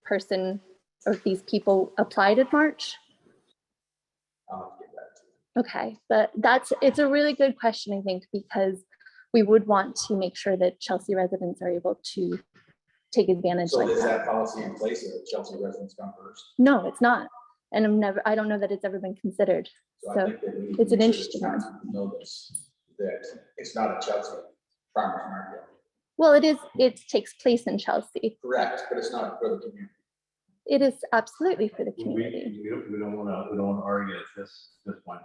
person or these people applied in March? I'll get back to you. Okay, but it's a really good question, I think, because we would want to make sure that Chelsea residents are able to take advantage So like is that. that policy in place that Chelsea residents come first? No, it's not. And I don't know that it's ever been considered. So I So think that we need to it's an make sure interesting that one. council know this, that it's not a Chelsea farmer's market. Well, it takes place in Chelsea. Correct, but it's not for the community. It is absolutely for the community. We don't want to argue at this point.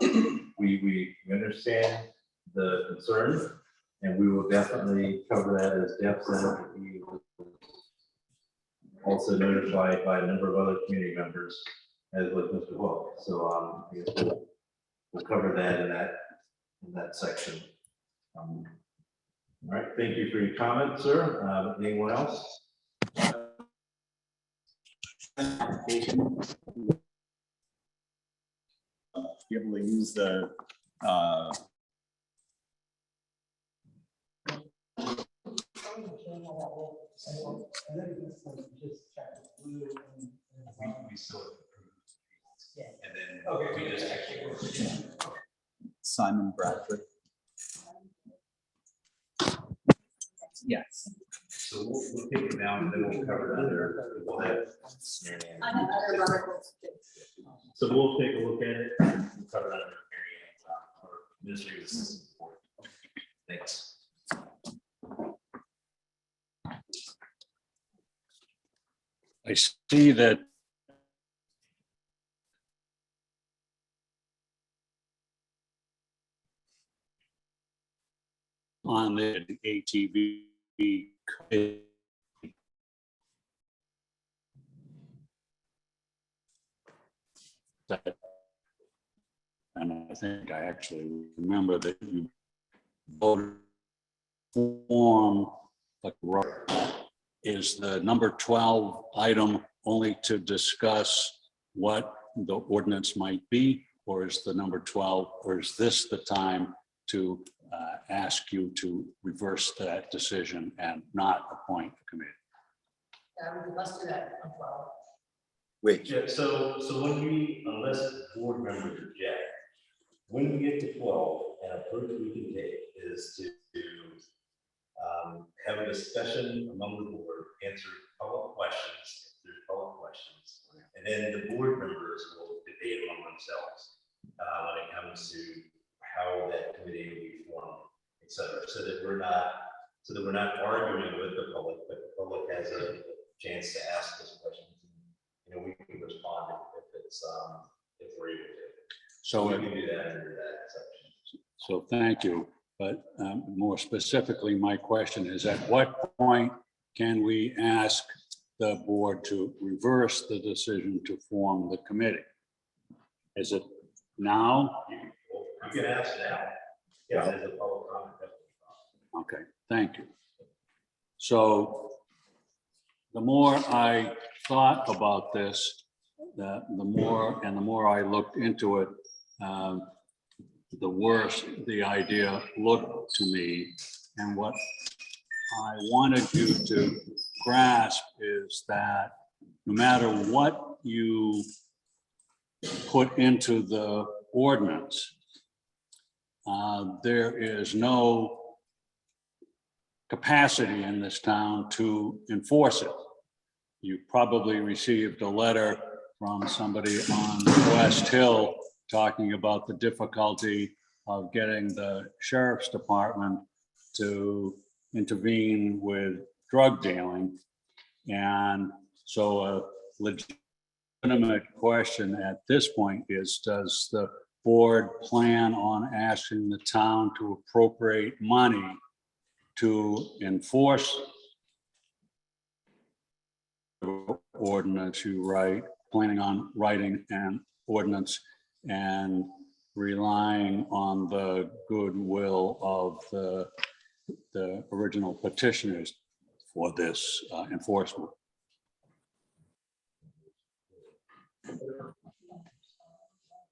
We understand the concern, and we will definitely cover that, as Jeff said. We will also notified by a number of other community members, as with Mr. Hook. So I guess we'll cover that in that section. All right, thank you for your comment, sir. Anyone else? Application. Be able to use the We still and then we just actually Simon Bradford. Yes. so we'll take it down and then we'll cover it under. So we'll take a look at it and we'll cover it under Mary Ann's or Ministry of Assistance Support. Thanks. I see that on the ATV and I think I actually remember that you voted form like is the number 12 item only to discuss what the ordinance might be, or is the number 12, or is this the time to ask you to reverse that decision and not appoint a committee? Let's do that on 12. Wait. Yeah, so when we, unless board members reject, when we get to 12, an approach we can take is to have a discussion among the board, answer public questions, if there's public questions, and then the board members will debate among themselves when it comes to how that committee will be formed, et cetera, so that we're not arguing with the public, but the public has a chance to ask us questions. And, we can respond if it's if we're able to. So we can do that under that section. So thank you. But more specifically, my question is, at what point can we ask the board to reverse the decision to form the committee? Is it now? You can ask now. Yeah, there's a public comment. Okay, thank you. So the more I thought about this, the more I looked into it, the worse the idea looked to me. And what I wanted you to grasp is that no matter what you put into the ordinance, there is no capacity in this town to enforce it. You probably received a letter from somebody on West Hill talking about the difficulty of getting the sheriff's department to intervene with drug dealing. And so a legitimate question at this point is, does the board plan on asking the town to appropriate money to enforce the ordinance you write, planning on writing an ordinance and relying on the goodwill of the original petitioners for this enforcement?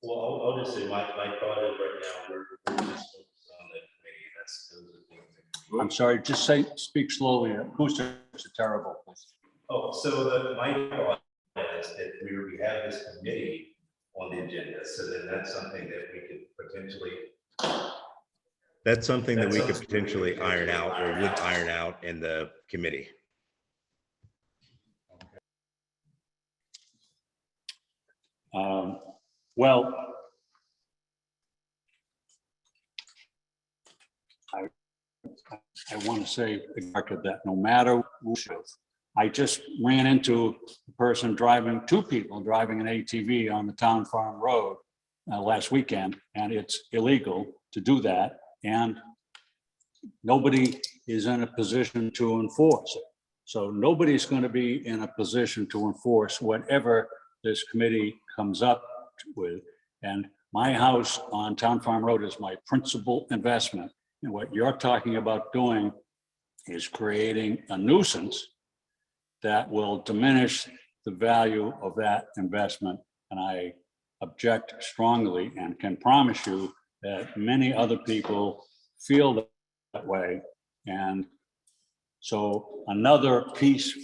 Well, I'll just say my thought is right now we're just focused on the committee. Those are things that I'm sorry, just speak slowly. Acoustics are terrible. Oh, so my thought is that we have this committee on the agenda, so then that's something that we could potentially. That's something that we could potentially iron out or would iron out in the committee. Well, I want to say that no matter who, I just ran into a person driving, two people driving an ATV on the town farm road last weekend, and it's illegal to do that. And nobody is in a position to enforce it. So nobody's going to be in a position to enforce whatever this committee comes up with. And my house on Town Farm Road is my principal investment. And what you're talking about doing is creating a nuisance that will diminish the value of that investment. And I object strongly and can promise you that many other people feel that way. And so another piece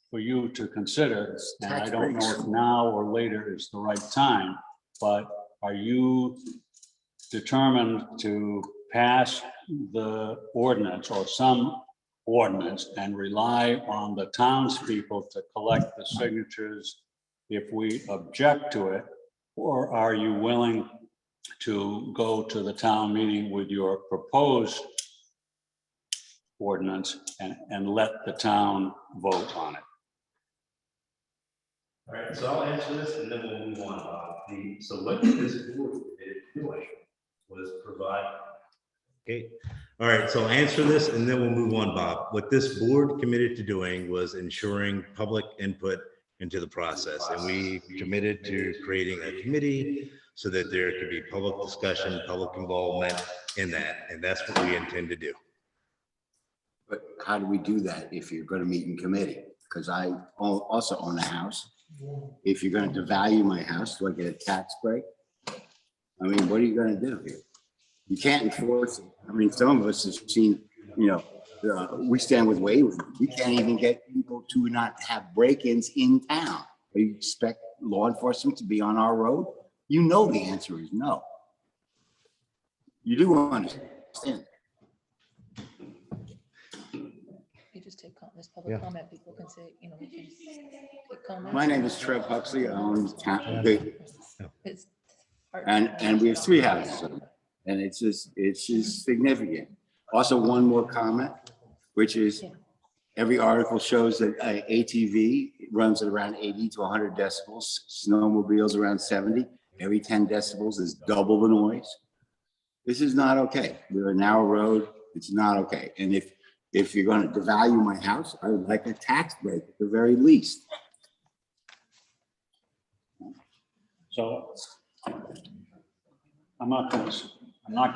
for you to consider, and I don't know if now or later is the right time, but are you determined to pass the ordinance or some ordinance and rely on the townspeople to collect the signatures if we object to it? Or are you willing to go to the town meeting with your proposed ordinance and let the town vote on it? All right, so I'll answer this and then we'll move on. So what this board is doing was provide. Okay. All right. So I'll answer this and then we'll move on, Bob. What this board committed to doing was ensuring public input into the process. And we committed to creating a committee so that there could be public discussion, public involvement in that. And that's what we intend to do. But how do we do that if you're going to meet in committee? Because I also own a house. If you're going to devalue my house, do I get a tax break? I mean, what are you going to do here? You can't enforce it. I mean, some of us have seen, we stand with waivers. We can't even get people to not have break-ins in town. You expect law enforcement to be on our road? You know the answer is no. You do understand. You just take this public comment, people can say, we can take comments. My name is Trev Huxley. I own town, It's and we have 3 houses, and it's just significant. Also, one more comment, which is every article shows that ATV runs at around 80 to 100 decibels, snowmobiles around 70. Every 10 decibels is double the noise. This is not okay. We're a narrow road. It's not okay. And if you're going to devalue my house, I would like a tax break at the very least. So I'm not going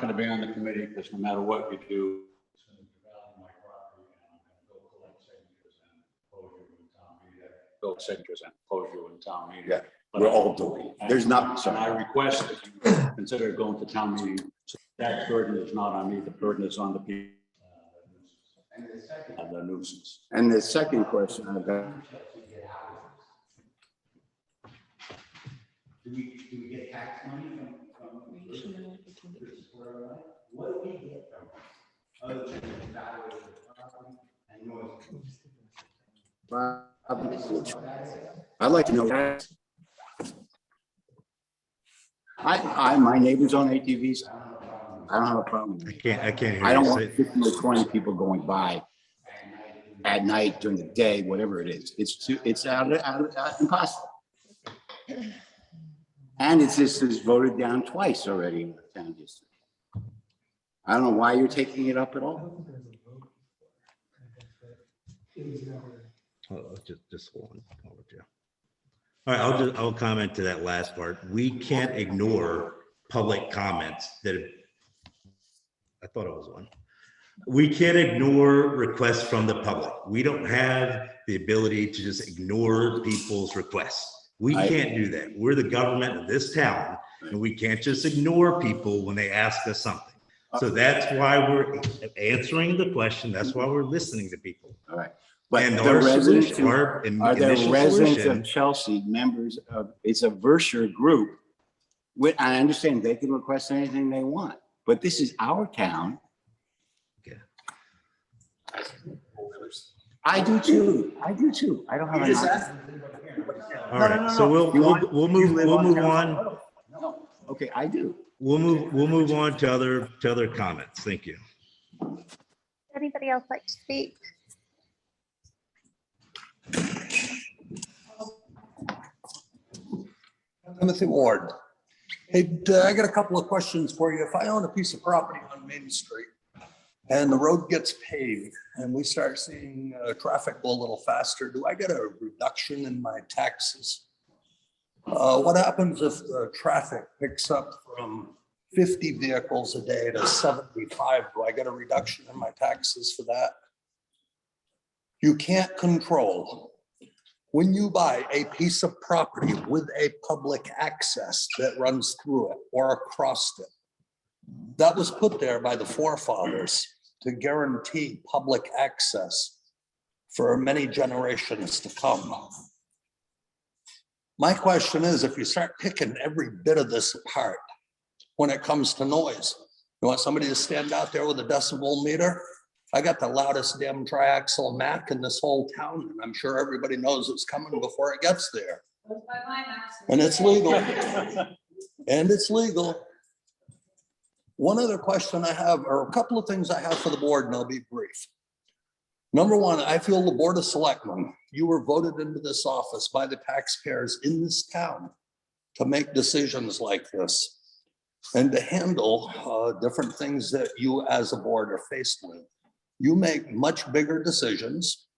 to be on the committee because no matter what you do, it's going to devalue my property, and I'm going to go collect signatures and close you in town meeting. Build signatures and close you in town meeting. Yeah, we're all doing it. There's not. And I request that you consider going to town meeting. So that burden is not on me. The burden is on the people. The nuisance. And the second question I've got. Do we get tax money from what do we get from other than the value of the property and noise? I'd like to know that. My neighbors own ATVs. I don't have a problem. I can't hear I don't you want say. 15 or 20 people going by at night, during the day, whatever it is. It's out impossible. And it's just voted down twice already in the town district. I don't know why you're taking it up at all. Just hold on. All right, I'll comment to that last part. We can't ignore public comments that I thought it was one. We can't ignore requests from the public. We don't have the ability to just ignore people's requests. We can't do that. We're the government of this town, and we can't just ignore people when they ask us something. So that's why we're answering the question. That's why we're listening to people. All right. But And the our residents solution, who our are the initial residents solution, of Chelsea, members of, it's a Versure group. I understand they can request anything they want, but this is our town. Okay. I do too. I do too. I don't have You just an. asked. all No, no, right, no, so no. You want- we'll you move, live we'll move Townsend on. Road? No. Okay, I do. We'll move on to other comments. Thank you. Anybody else like to speak? Timothy Ward. Hey, I got a couple of questions for you. If I own a piece of property on Main Street and the road gets paved and we start seeing traffic go a little faster, do I get a reduction in my taxes? What happens if the traffic picks up from 50 vehicles a day to 75? Do I get a reduction in my taxes for that? You can't control. When you buy a piece of property with a public access that runs through it or across it, that was put there by the forefathers to guarantee public access for many generations to come. My question is, if you start picking every bit of this apart when it comes to noise, you want somebody to stand out there with a decibel meter? I got the loudest damn triaxle Mac in this whole town, and I'm sure everybody knows it's coming before it gets there. And it's legal. And it's legal. One other question I have, or a couple of things I have for the board, and I'll be brief. Number one, I feel the Board of Selectmen, you were voted into this office by the taxpayers in this town to make decisions like this and to handle different things that you as a board are faced with. You make much bigger decisions.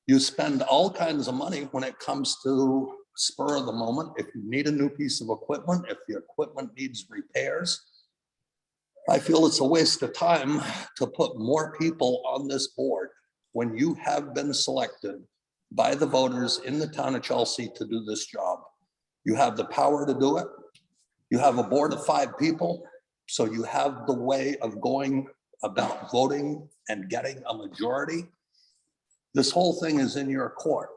You spend all kinds of money when it comes to spur of the moment. If you need a new piece of equipment, if the equipment needs repairs, I feel it's a waste of time to put more people on this board when you have been selected by the voters in the town of Chelsea to do this job. You have the power to do it. You have a board of 5 people, so you have the way of going about voting and getting a majority. This whole thing is in your court.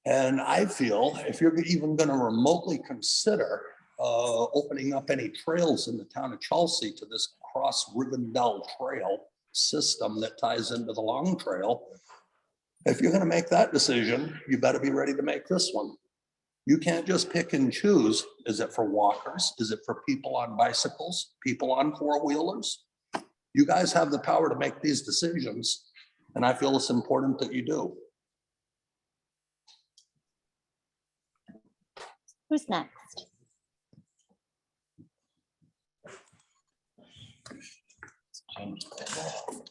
And I feel if you're even going to remotely consider opening up any trails in the town of Chelsea to this cross Rivendell trail system that ties into the Long Trail, if you're going to make that decision, you better be ready to make this one. You can't just pick and choose. Is it for walkers? Is it for people on bicycles, people on 4-wheelers? You guys have the power to make these decisions, and I feel it's important that you do. Who's next?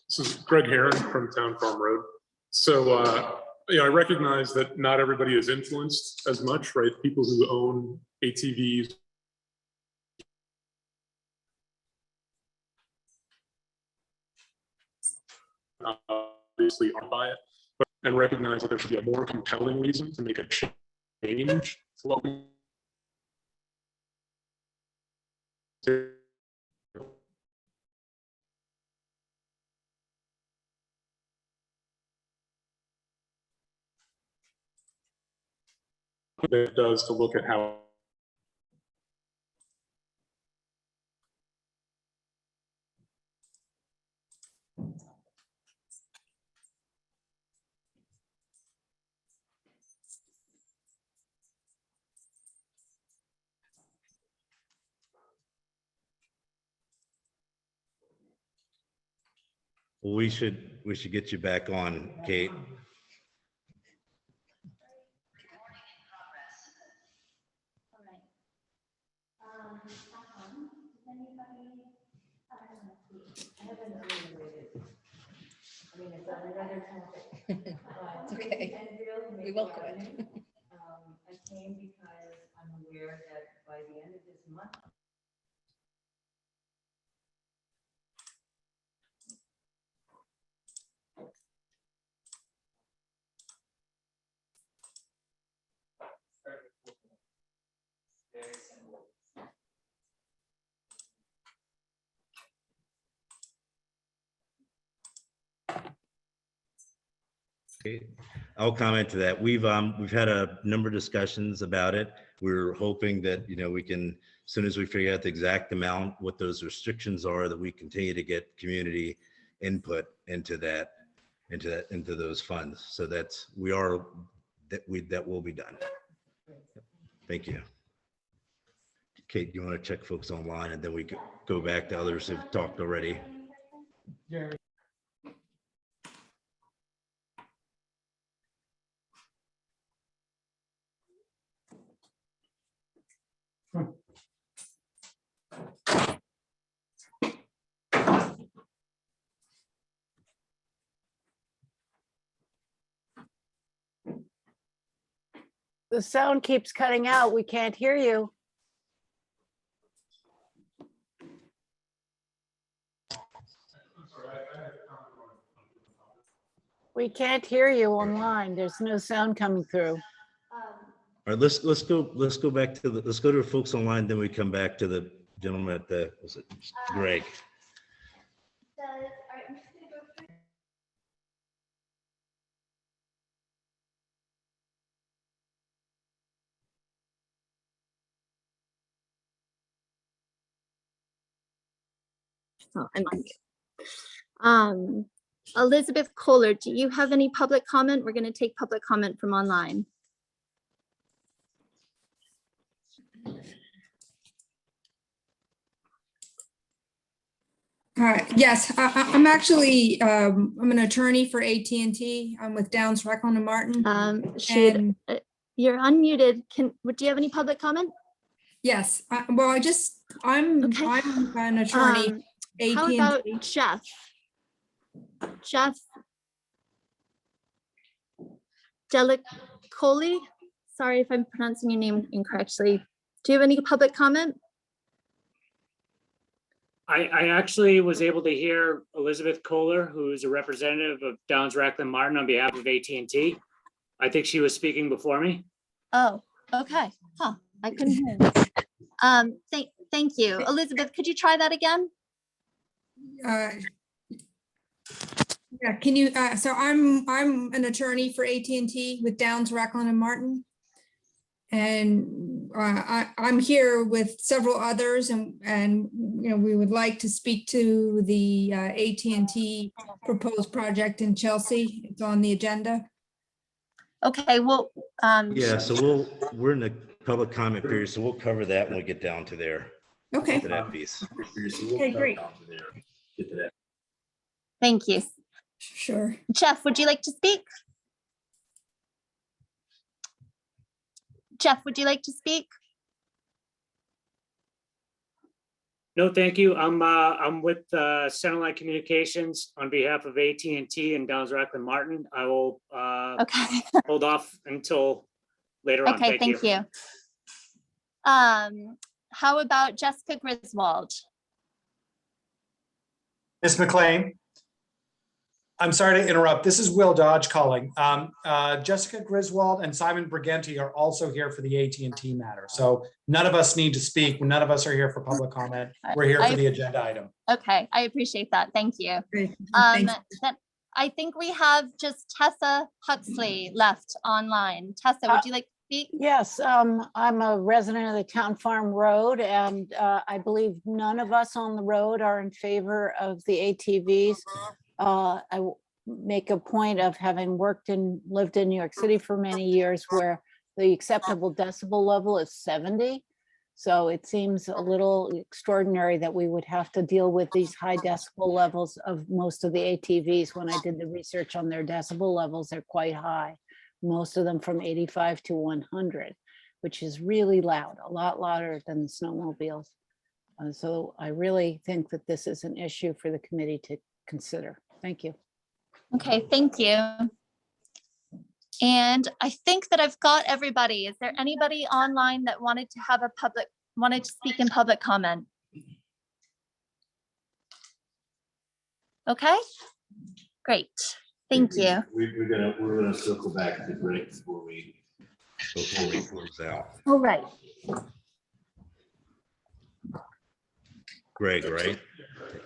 This is Greg Heron from Town Farm Road. So, I recognize that not everybody is influenced as much, right? People who own ATVs obviously aren't by it, and recognize that there should be a more compelling reason to make a change. That it does to look at how Well, we should get you back on, Kate. It's okay. We welcome it. I came because I'm aware that by the end of this month, Okay. I'll comment to that. We've had a number of discussions about it. We're hoping that, we can, as soon as we figure out the exact amount, what those restrictions are, that we continue to get community input into those funds. So that will be done. Thank you. Kate, you want to check folks online and then we could go back to others who've talked already? The sound keeps cutting out. We can't hear you. We can't hear you online. There's no sound coming through. All right, let's go back to let's go to folks online, then we come back to the gentleman at was it Greg? Oh, I'm on mute. Elizabeth Kohler, do you have any public comment? We're going to take public comment from online. Yes, I'm actually, I'm an attorney for AT&T. I'm with Downs, Reckland and Martin. You're unmuted. Do you have any public comment? Yes, well, I'm an attorney. How about Jeff? Jeff Delicoli? Sorry if I'm pronouncing your name incorrectly. Do you have any public comment? I actually was able to hear Elizabeth Kohler, who's a representative of Downs, Reckland, Martin on behalf of AT&T. I think she was speaking before me. Oh, okay. Huh, I couldn't hear. Thank you. Elizabeth, could you try that again? Yeah, can you, so I'm an attorney for AT&T with Downs, Reckland and Martin. And I'm here with several others and we would like to speak to the AT&T proposed project in Chelsea. It's on the agenda. Okay, well. Yeah, so we're in the public comment period, so we'll cover that when we get down to there. Okay. To that piece. Okay, great. Thank you. Sure. Jeff, would you like to speak? Jeff, would you like to speak? No, thank you. I'm with Centerline Communications on behalf of AT&T and Downs, Reckland, Martin. I will hold off until later on. Okay, thank you. How about Jessica Griswold? Ms. McLean, I'm sorry to interrupt. This is Will Dodge calling. Jessica Griswold and Simon Briganti are also here for the AT&T matter. So none of us need to speak. None of us are here for public comment. We're here for the agenda item. Okay, I appreciate that. Thank you. Then I think we have just Tessa Huxley left online. Tessa, would you like to speak? Yes, I'm a resident of the Town Farm Road, and I believe none of us on the road are in favor of the ATVs. I make a point of having lived in New York City for many years where the acceptable decibel level is 70. So it seems a little extraordinary that we would have to deal with these high decibel levels of most of the ATVs. When I did the research on their decibel levels, they're quite high. Most of them from 85 to 100, which is really loud, a lot louder than the snowmobiles. So I really think that this is an issue for the committee to consider. Thank you. Okay, thank you. And I think that I've got everybody. Is there anybody online that wanted to speak in public comment? Okay, great. Thank you. We're gonna circle back to Greg before we close out. All right. Greg, right?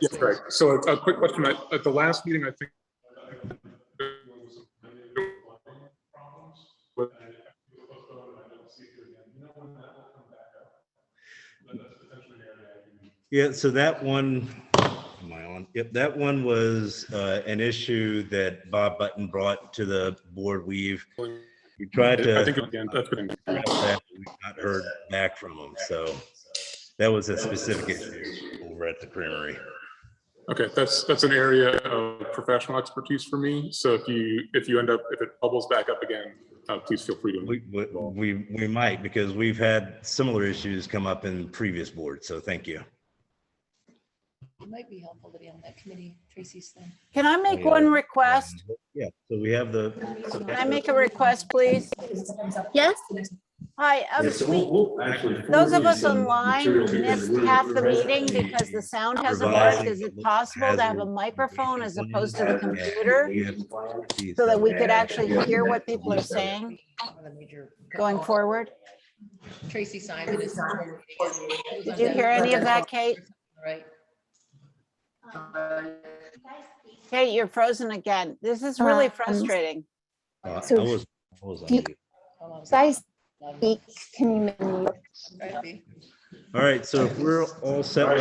Yes, Greg. So a quick question. At the last meeting, I think that's potentially an area I can. Yeah, so that one, am I on? Yep, that one was an issue that Bob Button brought to the board. We tried to. I think again, that's been. We've not heard back from them, so that was a specific issue over at the creamery. Okay, that's an area of professional expertise for me. So if you end up, if it bubbles back up again, please feel free to. We might, because we've had similar issues come up in previous boards, so thank you. It might be helpful to be on that committee, Tracy's thing. Can I make one request? Yeah, so we have the. Can I make a request, please? Yes. Hi, those of us online missed half the meeting because the sound hasn't worked. Is it possible to have a microphone as opposed to the computer so that we could actually hear what people are saying going forward? Tracy Simon is. Did you hear any of that, Kate? Right. Kate, you're frozen again. This is really frustrating. So I was on you mute. guys speak, can you maybe All right, so if we're all set. Are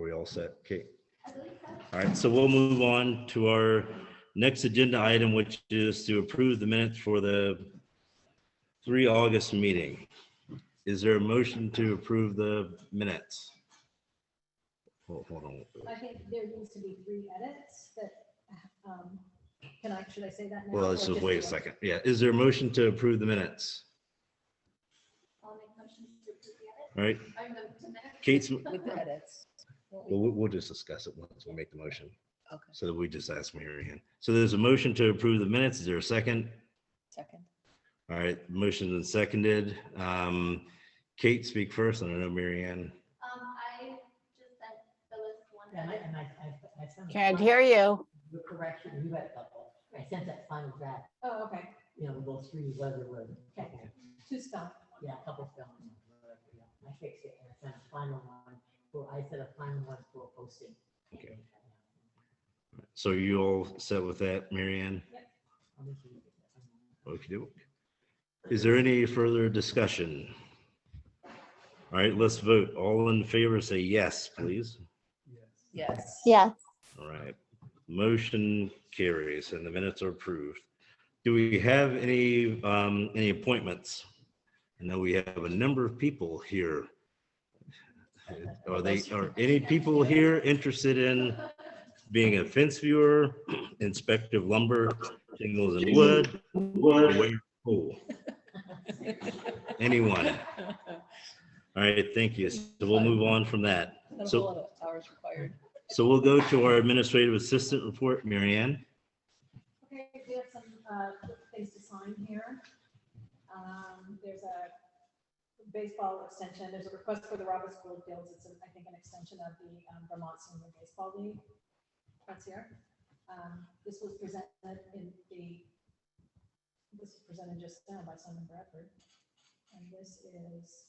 we all set? Okay. All right, so we'll move on to our next agenda item, which is to approve the minutes for the 3 August meeting. Is there a motion to approve the minutes? Hold on. I think there needs to be 3 edits that, should I say that now? Well, let's just wait a second. Yeah, is there a motion to approve the minutes? I'll make motions to approve the edits. All right, Kate's, With the edits. we'll just discuss it once we make the motion. Okay. So that we just ask Mary Ann. So there's a motion to approve the minutes. Is there a second? Second. All right, motion and seconded. Kate, speak first. I don't know, Mary Ann. I just sent Phyllis one. I sent. Can't hear you. The correction, you got a couple. I sent that final draft, Oh, okay. with those 3 whether we're checking. 2 spelling. Yeah, a couple spelling. I fixed it and I sent a final one, I said a final one for posting. Okay. So you all set with that, Mary Ann? Okay. Is there any further discussion? All right, let's vote. All in favor, say yes, please. Yes. Yes. All right, motion carries and the minutes are approved. Do we have any appointments? I know we have a number of people here. Are any people here interested in being a fence viewer, inspector of lumber, shingles and wood, or wire pole? Anyone? All right, thank you. So we'll move on from that. That's a lot of hours required. So we'll go to our administrative assistant report, Mary Ann. Okay, we have some things to sign here. There's a baseball extension. There's a request for the Roberts Gold Fields. It's, I think, an extension of the Vermont Senior Baseball League. That's here. This was presented just now by Simon Bradford. And this is,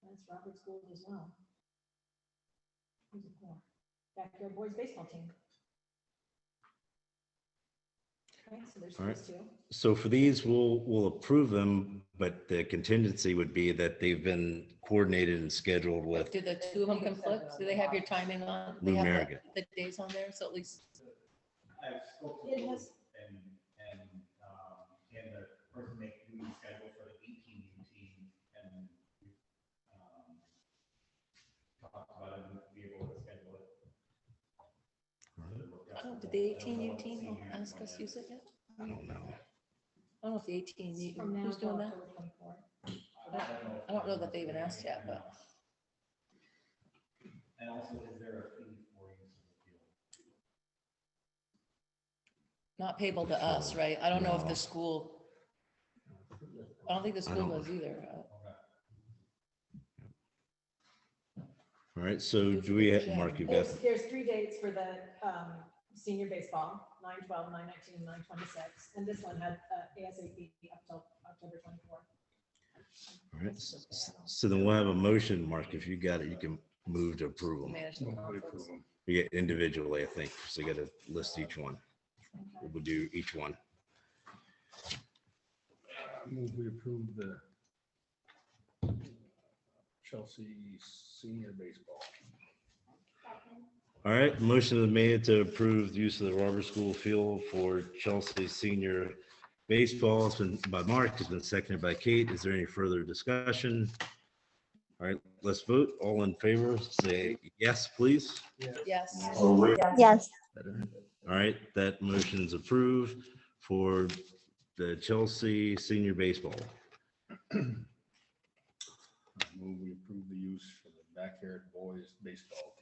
that's Roberts Gold as well. Who's it for? Backyard Boys Baseball Team. Okay, so there's All right. those 2. So for these, we'll approve them, but the contingency would be that they've been coordinated and scheduled with. Do the 2 of them conflict? Do they have your timing on? They Lou have Merrigan. the days on there, so at least. I spoke to him and the person making the schedule for the 18 team and talked about it and be able to schedule it. Oh, did the 18U team ask us to use it yet? I don't know. I don't know if the 18U, From now who's till doing that? October 24th. I don't know that they even asked yet, but. And also, is there a fee for use of the field? Not payable to us, right? I don't know if the school. I don't think the school does either. All right, so do we have, Mark, you've got, There's 3 dates for the senior baseball, 9/12, 9/19, and 9/26. And this one had ASAP up till October 24th. all right, so then we'll have a motion, Mark, if you got it, you can move to approve them. Manage the conference. You get individually, I think, so you got to list each one. We'll do each one. I move we approve the Chelsea senior baseball. All right, motion is made to approve the use of the Robert School field for Chelsea senior baseball. It's been by Mark, it's been seconded by Kate. Is there any further discussion? All right, let's vote. All in favor, say yes, please. Yes. Yes. All right, that motion is approved for the Chelsea senior baseball. I move we approve the use for the backyard boys baseball.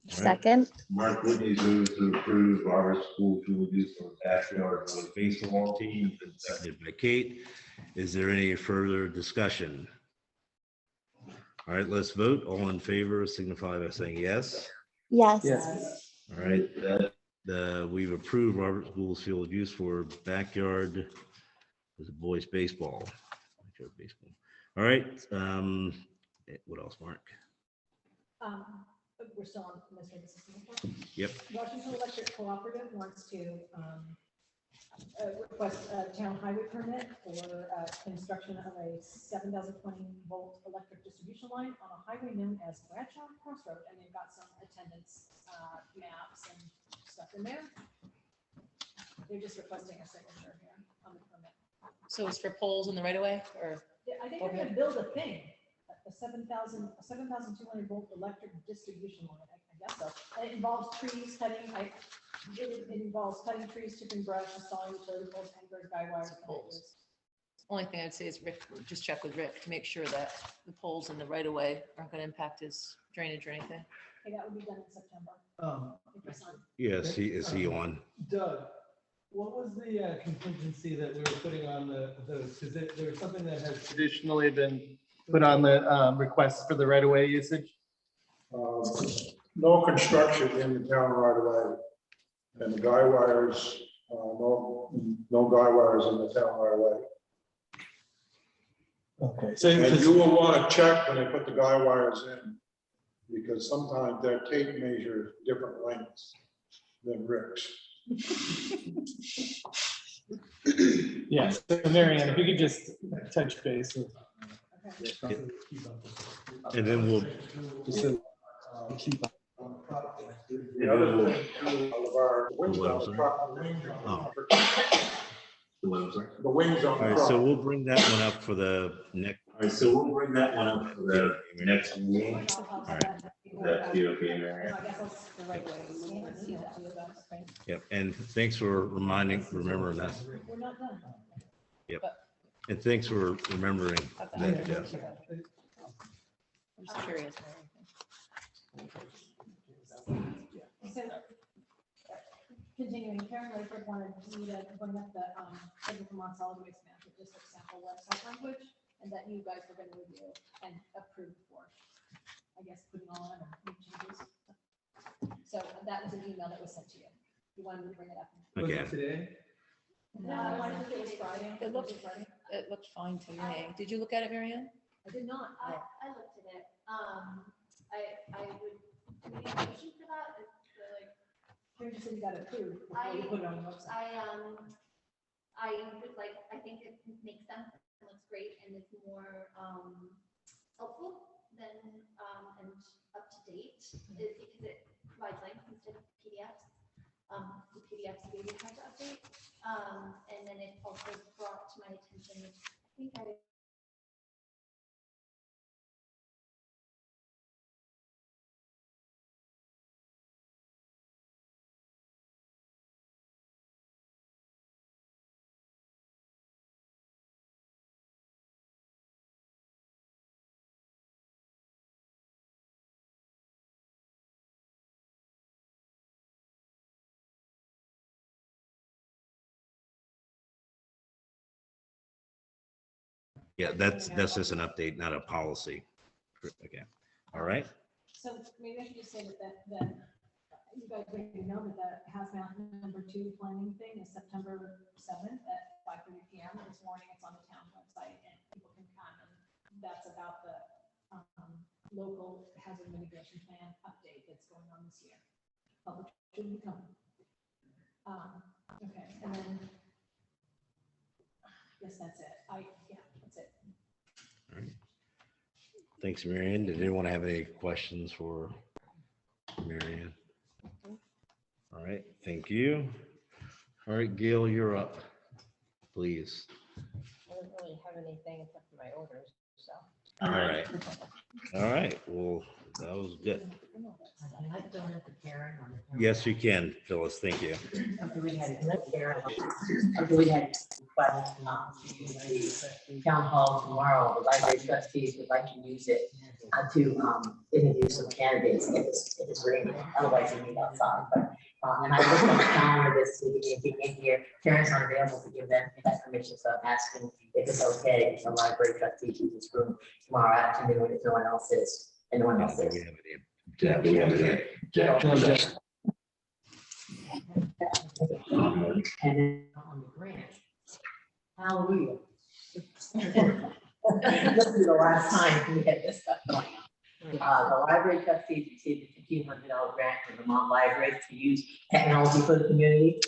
Second. Mark Whitney moves to approve Robert School field use for backyard boys baseball team, been seconded by Kate. Is there any further discussion? All right, let's vote. All in favor signify by saying yes. Yes. All right, we've approved Robert School's field use for backyard as a boys baseball. Backyard baseball. All right, what else, Mark? We're still on Mr. Assistant. Yep. Washington Electric Cooperative wants to request a town highway permit for construction of a 7,020 volt electric distribution line on a highway known as Bradshaw Crossroad, and they've got some attendance maps and stuff in there. They're just requesting a signature here on the permit. So it's for poles in the right of way, or? Yeah, I think they're gonna build a thing, a 7,200 volt electric distribution line, I guess so. And it involves trees cutting, it involves cutting trees, chipping brush, installing utility poles, anchors, guy wires. connectors. Only thing I'd say is Rick, just check with Rick to make sure that the poles in the right of way aren't gonna impact his drainage or anything. Okay, that would be done in September. If you sign. Yes, is he on? Doug, what was the contingency that we were putting on those? Because there was something that has traditionally been put on the request for the right-of-way usage. No construction in the town right away. And the guy wires, no guy wires in the town right away. Okay, so And you will want to check when they put the guy wires in, because sometimes their tape measures different lengths than Rick's. yes, Marianne, if you could just touch base with. And then we'll. The other thing too, of our wings on the truck. The wings on All the right, truck. so we'll bring that one up for the next. All right, so we'll bring that one up for the next meeting. All right. That's be okay, Mary. Yep, and thanks for remembering that. We're not done. Yep, and thanks for remembering that, Jeff. I'm just curious. So, continuing, Karen Layford wanted me to bring up the Edmonton Vermont solid waste management district sample website language, and that you guys were going to review and approve for, I guess, putting all in new changes. So that was an email that was sent to you. You wanted me to bring it up. Okay. Today? No, I think it was Friday. It looked fine to me. Did you look at it, Marianne? I did not. I looked at it. I would, do we need a motion for that? Karen just said you got it approved before you put it on the website. I would like, I think it makes sense, it looks great, and it's more helpful than and up to date, is because it provides links instead of PDFs. The PDFs are really hard to update, and then it also brought to my attention, which I think I Yeah, that's just an update, not a policy. Okay, all right. So maybe I should just say that you guys already know that the hazmat #2 planning thing is September 7th at 5:30 PM. This morning, it's on the town website and people can come, and that's about the local hazard mitigation plan update that's going on this year. Public should be coming. Okay, and then guess that's it. Yeah, that's it. Thanks, Marianne. Did anyone have any questions for Marianne? All right, thank you. All right, Gail, you're up, please. I don't really have anything except for my orders, so. All right, well, that was good. Yes, you can, Phyllis, thank you. We had the town hall tomorrow, the library trustees would like to use it to interview some candidates if it's raining, otherwise you meet outside, but. And I looked on the calendar this week, if you in here, Karen's unavailable to give them that permission, so I'm asking if it's okay, if the library trustees use this room tomorrow afternoon, if no one else is, and no one else is. Yeah, we have it. And then on the grant. Hallelujah. This is the last time we had this stuff going on. The library trustees received a $1,500 grant from the Vermont Library to use technology for the community.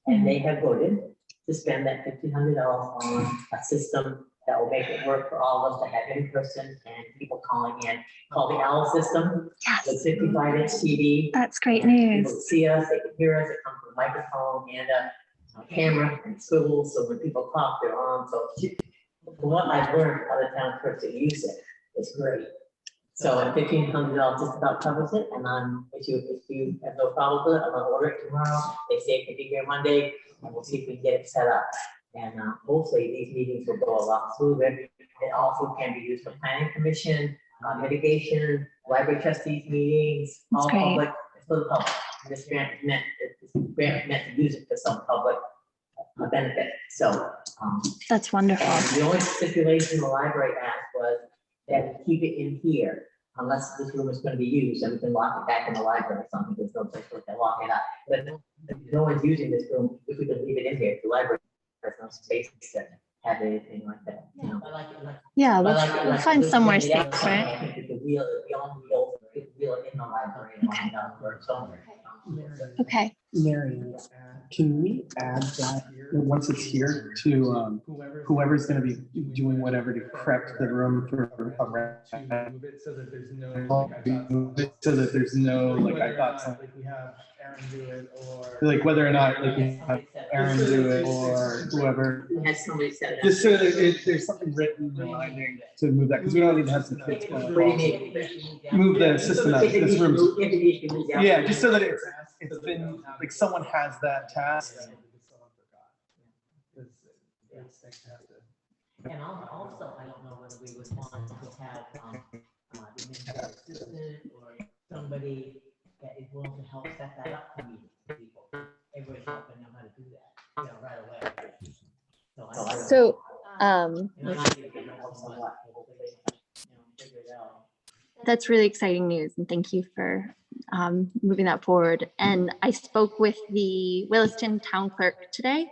And they have voted to spend that $1,500 on a system that will make it work for all of us to have in person and people calling in, called the OWL system. Yes. The 55-inch TV. That's great People news. see us, they can hear us, it comes with a microphone and a camera and swivels, so when people talk, they're on. So from what I've learned, other town clerks that use it, it's great. So $1,500 just about covers it, and if you have no problem with it, I'm gonna order it tomorrow. They say it can be here Monday, and we'll see if we can get it set up. And hopefully these meetings will go a lot smoother. It also can be used for planning commission, mitigation, library trustees meetings, all That's great. public, it's for the public. This grant is meant to use it for some public benefit, so. That's wonderful. The only stipulation the library asked was that we keep it in here, unless this room is gonna be used, and we can lock it back in the library or something, there's no place for it to lock it up. But if no one's using this room, if we can leave it in here, the library has no space to have anything like that, you know. Yeah, But we'll find somewhere the safe, outside, right? I think the wheel, the only wheel, the wheel in the library, and Okay. down the road somewhere. Okay. Marion, can we add that once it's here to whoever's going to be doing whatever to prep the room for a move it so that there's no like I thought something. We have Aaron do it, or like whether or not like we have Aaron do it or whoever. Had somebody set it up. Just so that there's something written reminding to move that, because we don't need to have some kids going. Move the system out, this room. Yeah, just so that it's been, like, someone has that task. And also, I don't know whether we would want to have the administrative assistant or somebody that is willing to help set that up for meetings for people. Everybody's not gonna know how to do that, you know, right away. So, that's really exciting news, and thank you for moving that forward. And I spoke with the Williston town clerk today,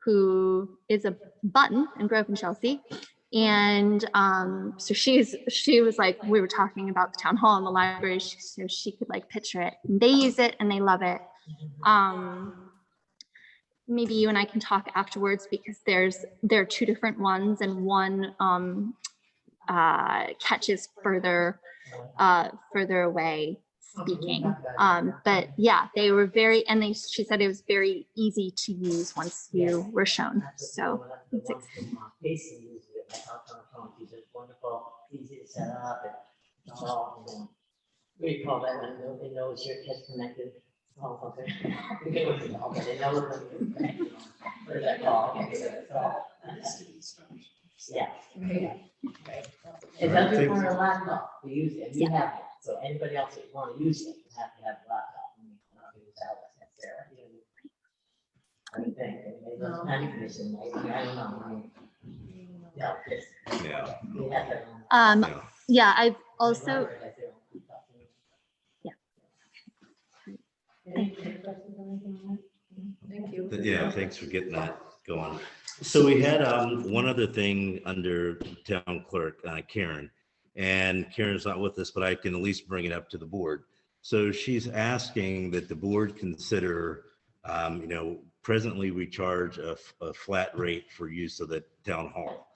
who is a button and grew up in Chelsea. And so she was like, we were talking about the town hall and the library, so she could like picture it. And they use it and they love it. Maybe you and I can talk afterwards, because there are two different ones, and one catches further away speaking. But yeah, they were she said it was very easy to use once you were shown. So it's wonderful, easy to set up, and all. We call that when it knows your kid's connected. Oh, okay. They know what is that called? Yeah. It doesn't require a laptop to use it. You have it. So anybody else that want to use it, you have to have a laptop. I think, maybe those planning commission, maybe, I don't know. Yeah, I've also, Thank you. Yeah, thanks for getting that going. So we had one other thing under town clerk, Karen, and Karen's not with us, but I can at least bring it up to the board. So she's asking that the board consider, presently we charge a flat rate for use of the town hall,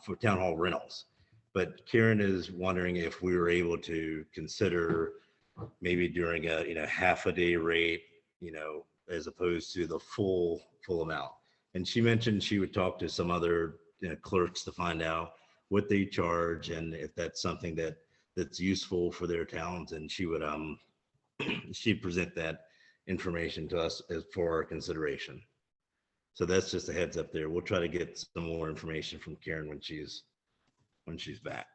for town hall rentals. But Karen is wondering if we were able to consider maybe during a half a day rate, as opposed to the full amount. And she mentioned she would talk to some other clerks to find out what they charge and if that's something that's useful for their towns. And she would she'd present that information to us for our consideration. So that's just a heads up there. We'll try to get some more information from Karen when she's back.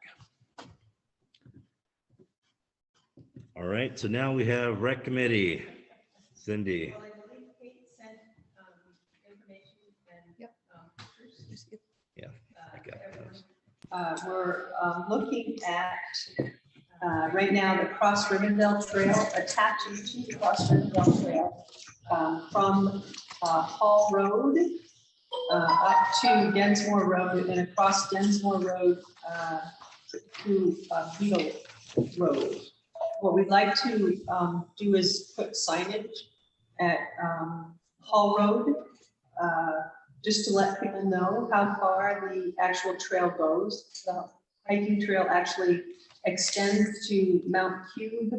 All right, so now we have Rec Committee. Cindy. Well, I believe Kate sent information and. Yep. Pictures. Yeah, I got those. We're looking at, right now, the Cross Rivendell Trail, attaching to the Cross Rivendell Trail from Hall Road up to Densmore Road and across Densmore Road to Beetle Road. What we'd like to do is put signage at Hall Road, just to let people know how far the actual trail goes. The hiking trail actually extends to Mount Cube,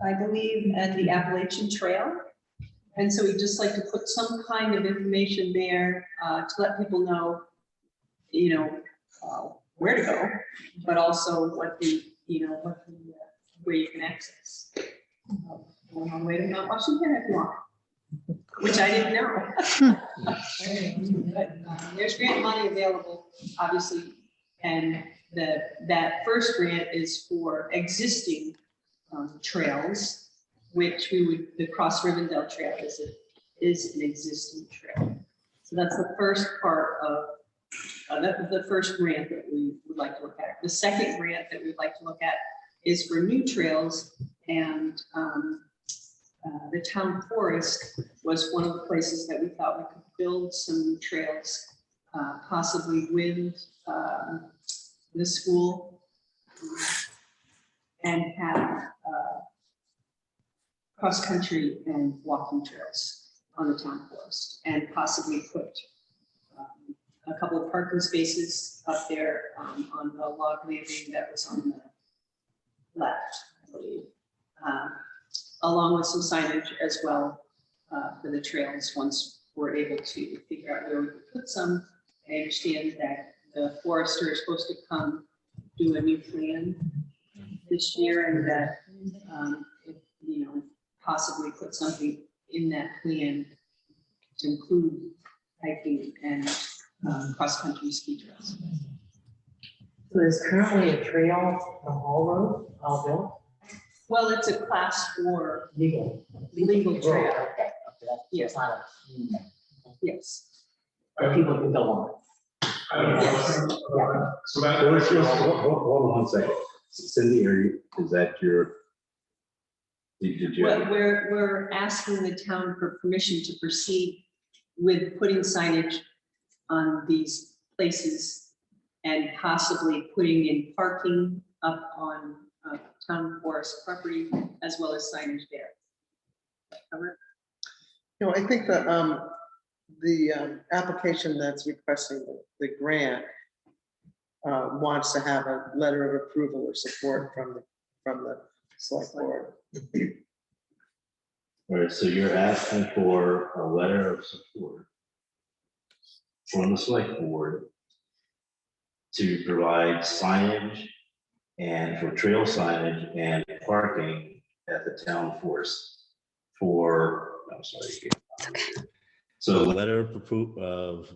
I believe, and the Appalachian Trail. And so we'd just like to put some kind of information there to let people know, where to go, but also what the, where you can access. On the way to Mount Washington if you want, which I didn't know. But, there's grant money available, obviously, and that first grant is for existing trails, which the Cross Rivendell Trail is an existing trail. So that's the first part of the first grant that we would like to look at. The second grant that we'd like to look at is for new trails, and the town forest was one of the places that we thought we could build some new trails, possibly with the school, and have cross-country and walking trails on the town forest, and possibly put a couple of parking spaces up there on the log landing that was on the left, I believe, along with some signage as well for the trails once we're able to figure out where we could put some. I understand that the forester is supposed to come do a new plan this year, and that possibly put something in that plan to include hiking and cross-country ski trails. So there's currently a trail on Hall Road, all built? Well, it's a class 4 Legal. trail. Okay. Yes. It's not Yes. But people can go on. So hold on one second. Cindy, is that your? Did you? Well, we're asking the town for permission to proceed with putting signage on these places and possibly putting in parking up on town forest property, as well as signage there. I think that the application that's requesting the grant wants to have a letter of approval or support from the select board. All right, so you're asking for a letter of support from the select board to provide signage and for trail signage and parking at the town forest for, I'm sorry. So a letter of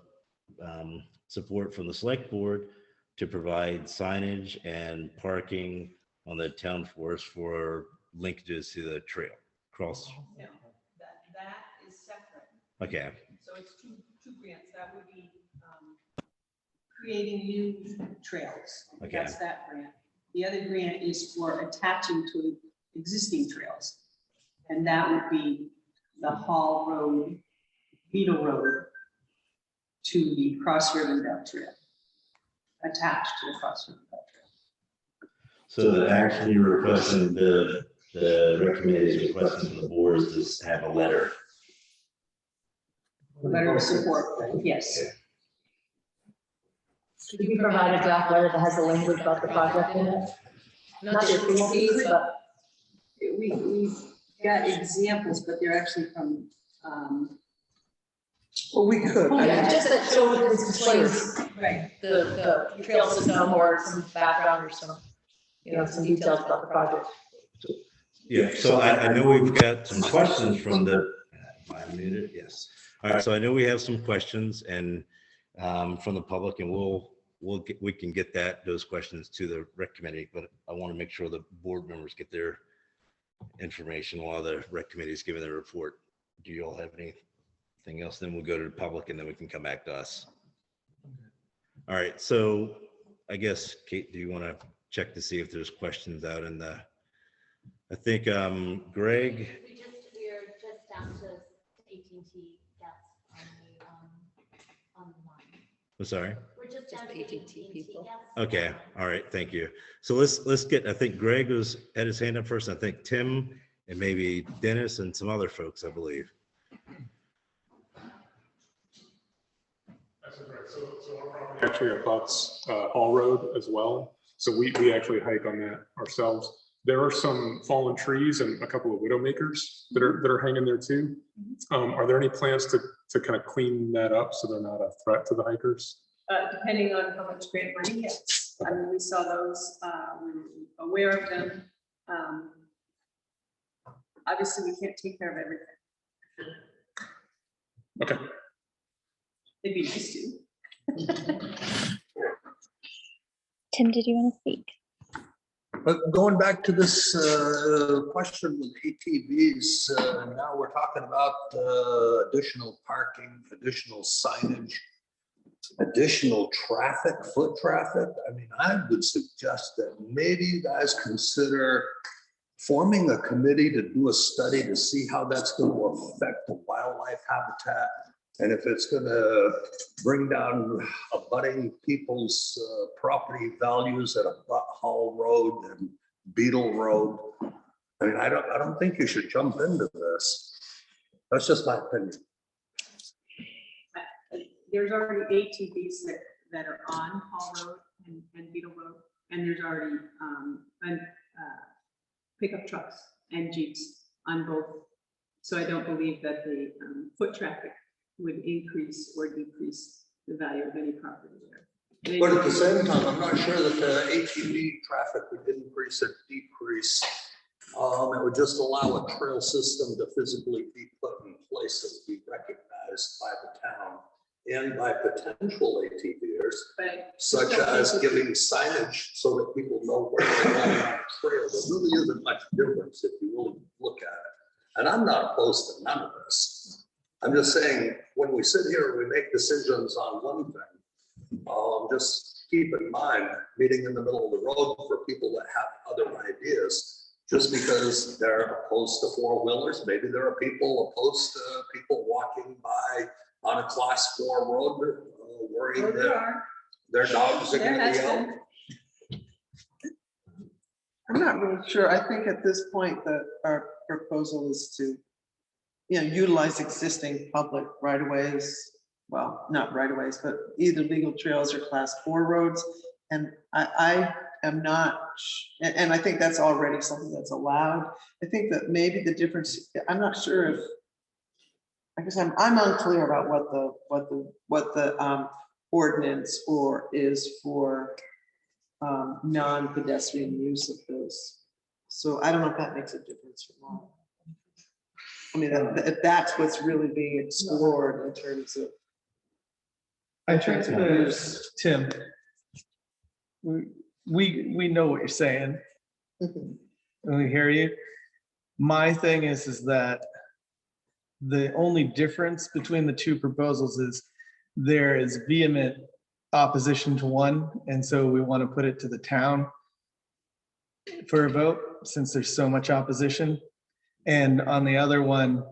support from the select board to provide signage and parking on the town forest for linkages to the trail cross. No, that is separate. Okay, So it's two grants. That would be creating new trails. Okay. That's that grant. The other grant is for attaching to existing trails. And that would be the Hall Road, Beetle Road to the Cross Rivendell Trail, attached to the Cross Rivendell Trail. So the action you're requesting, the recommendation requesting from the board is to have a letter. Letter of support, yes. Could you provide a draft letter that has the language about the project in it? Not just these, but we've got examples, but they're actually from, Well, we could. I Yeah, mean, just that show it explains right, the trail system or some background or some, some details about the project. Yeah, so I know we've got some questions from the, am I muted? Yes. All right, so I know we have some questions and from the public, and we can get those questions to the rec committee, but I want to make sure the board members get their information while the rec committee is giving their report. Do you all have anything else? Then we'll go to the public and then we can come back to us. All right, so I guess, Kate, do you want to check to see if there's questions out in the, I think Greg. We're just down to AT&T guests on the line. I'm sorry. We're just down to AT&T people. Okay, all right, thank you. So let's get, I think Greg had his hand up first. I think Tim and maybe Dennis and some other folks, I believe. That's right. So our property actually abuts Hall Road as well. So we actually hike on that ourselves. There are some fallen trees and a couple of widowmakers that are hanging there too. Are there any plans to kind of clean that up so they're not a threat to the hikers? Depending on how much grant money, yes. I mean, we saw those, we're aware of them. Obviously, we can't take care of everything. Okay. It'd be nice to. Tim, did you want to speak? But going back to this question with ATVs, now we're talking about additional parking, additional signage, additional traffic, foot traffic. I mean, I would suggest that maybe you guys consider forming a committee to do a study to see how that's going to affect the wildlife habitat. And if it's going to bring down abutting people's property values at Hall Road and Beetle Road. I mean, I don't think you should jump into this. That's just my opinion. There's already ATVs that are on Hall Road and Beetle Road, and there's already pickup trucks and Jeeps on both. So I don't believe that the foot traffic would increase or decrease the value of any property there. But at the same time, I'm not sure that the ATV traffic would increase or decrease. It would just allow a trail system to physically be put in place that would be recognized by the town and by potential ATVers, such as giving signage so that people know where they're going on a trail. There really isn't much difference if you really look at it. And I'm not opposed to none of this. I'm just saying, when we sit here and we make decisions on one thing, just keep in mind, meeting in the middle of the road for people that have other ideas. Just because they're opposed to four-wheelers, maybe there are people opposed to people walking by on a class 4 road, worried that their dogs are gonna be out. I'm not really sure. I think at this point that our proposal is to, utilize existing public right-of-ways. Well, not right-of-ways, but either legal trails or class 4 roads. And I am not, and I think that's already something that's allowed. I think that maybe the difference, I'm not sure if, I guess I'm unclear about what the ordinance is for non-pedestrian use of those. So I don't know if that makes a difference or not. I mean, that's what's really being explored in terms of. I think there's, Tim, we know what you're saying. We hear you. My thing is that the only difference between the two proposals is there is vehement opposition to one, and so we want to put it to the town for a vote since there's so much opposition. And on the other one,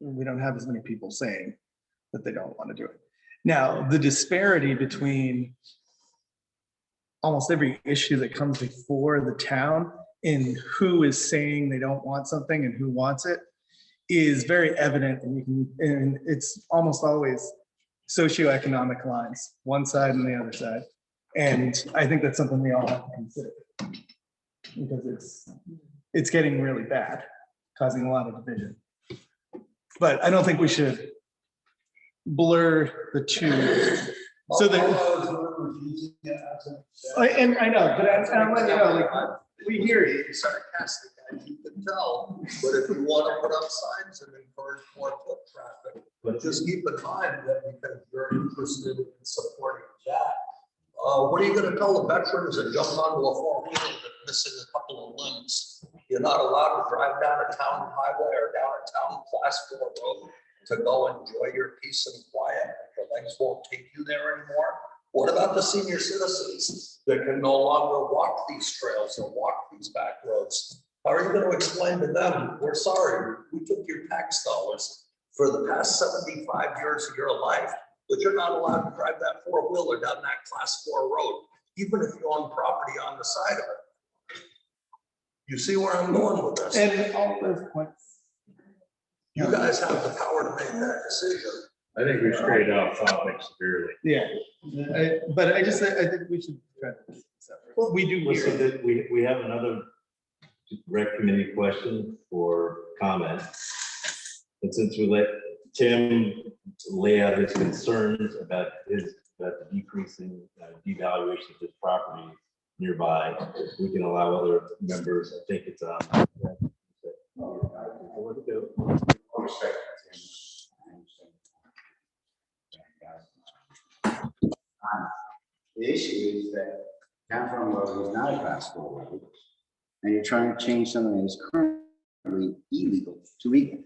we don't have as many people saying that they don't want to do it. Now, the disparity between almost every issue that comes before the town in who is saying they don't want something and who wants it is very evident, and it's almost always socioeconomic lines, one side and the other side. And I think that's something we all have to consider, because it's getting really bad, causing a lot of division. But I don't think we should blur the two. So that, and I know, but I'm letting you know, like, we hear you. Being sarcastic, as you can tell, but if you want to put up signs and encourage more foot traffic, but just keep in mind that because you're interested in supporting that, what are you going to tell the veterans that jumped onto a four-wheeler that's missing a couple of limbs? You're not allowed to drive down a town highway or down a town class 4 road to go enjoy your peace and quiet. Your legs won't take you there anymore. What about the senior citizens that can no longer walk these trails or walk these back roads? How are you going to explain to them, we're sorry, we took your tax dollars for the past 75 years of your life, but you're not allowed to drive that four-wheeler down that class 4 road, even if you own property on the side of it. You see where I'm going with this? And all those points. You guys have the power to make that decision. I think we strayed off topic severely. Yeah, but I think we should try to keep it separate. We do hear it. We have another rec committee question for comment. And since we let Tim lay out his concerns about the decreasing devaluation of this property nearby, we can allow other members, I think it's The issue is that Town Farm Road is not a class 4 road, and you're trying to change something that is currently illegal to legal.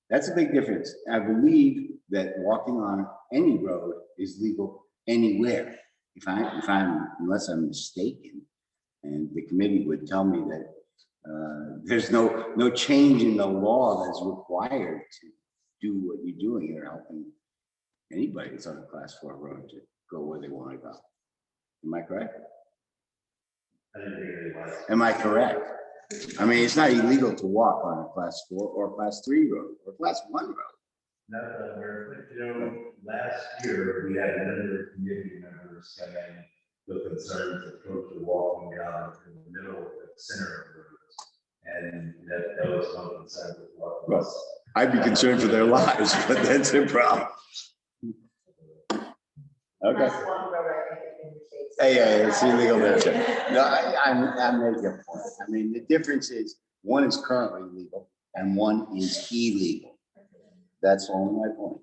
That's a big difference. I believe that walking on any road is legal anywhere. Unless I'm mistaken, and the committee would tell me that there's no change in the law that's required to do what you're doing or helping anybody that's on a class 4 road to go where they want to go. Am I correct? Am I correct? I mean, it's not illegal to walk on a class 4 or class 3 road or class 1 road. Not that we're, last year, we had a number of community members come in with concerns of folks who are walking down in the middle of the center of the roads. And that was one concern with what was. I'd be concerned for their lives, but that's their problem. Okay. Hey, it's illegal there. No, I'm making a point. I mean, the difference is one is currently legal and one is illegal. That's only my point.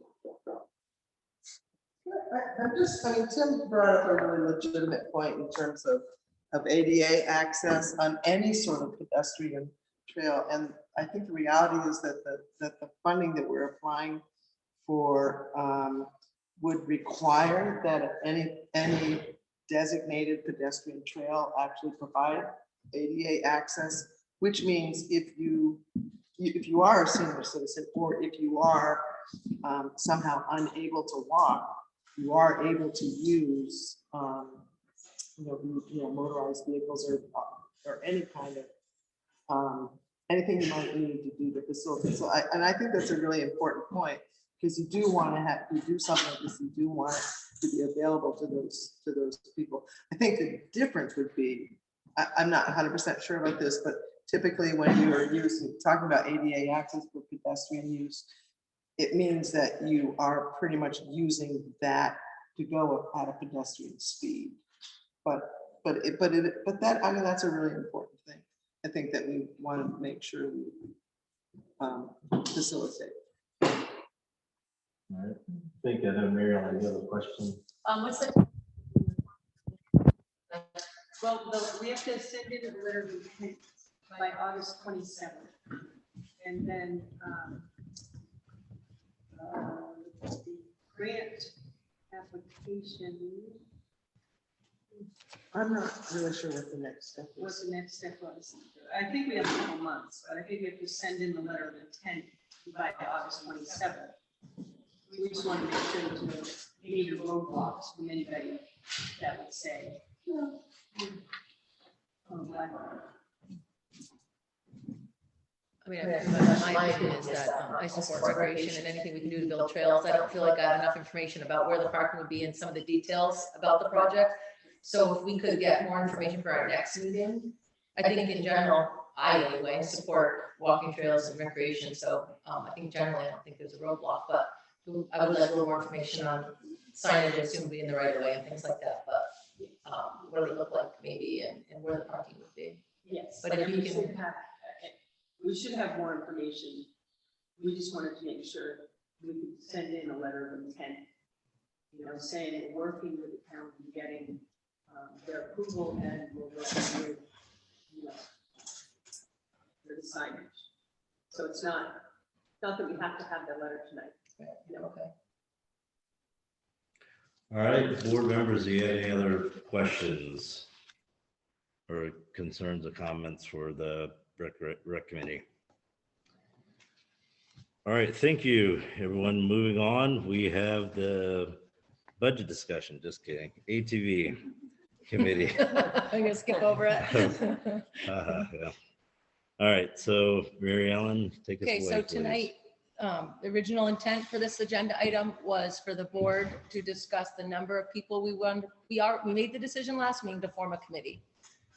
I mean, Tim brought up a really legitimate point in terms of ADA access on any sort of pedestrian trail. And I think the reality is that the funding that we're applying for would require that any designated pedestrian trail actually provide ADA access, which means if you are a senior citizen, or if you are somehow unable to walk, you are able to use motorized vehicles or any kind of anything you might need to do to facilitate. So I think that's a really important point, because you do want to do something like this. You do want it to be available to those people. I think the difference would be, I'm not 100% sure about this, but typically when you are talking about ADA access for pedestrian use, it means that you are pretty much using that to go at a pedestrian speed. But that, I mean, that's a really important thing. I think that we want to make sure we facilitate. All right. I think I know Mary on the other question. What's that? Well, we have to send in a letter of intent by August 27th. And then the grant application. I'm not really sure what the next step What is. the next step was. I think we have a couple months, but I think we have to send in the letter of intent by August 27th. We just want to make sure there's no major roadblocks from anybody that would say. Oh, I mean, my opinion is that I support recreation and anything we can do to build trails. I don't feel like I have enough information about where the parking would be and some of the details about the project. So if we could get more information for our next meeting, I think in general, I anyway support walking trails and recreation. So I think generally, I don't think there's a roadblock, but I would like a little more information on signage, assume be in the right of way and things like that. But what it would look like maybe and where the parking would be. Yes. But if you we can. should have- We should have more information. We just wanted to make sure we could send in a letter of intent, saying we're working with the town and getting their approval and we'll work with, for the signage. So it's not that we have to have that letter tonight. Okay. All right, board members, do you have any other questions or concerns or comments for the rec committee? All right, thank you, everyone. Moving on, we have the budget discussion. Just kidding. ATV committee. I'm gonna skip over it. Yeah. All right, so Mary Ellen, take us away. Okay, so please. tonight, the original intent for this agenda item was for the board to discuss the number of people we want. We made the decision last meeting to form a committee.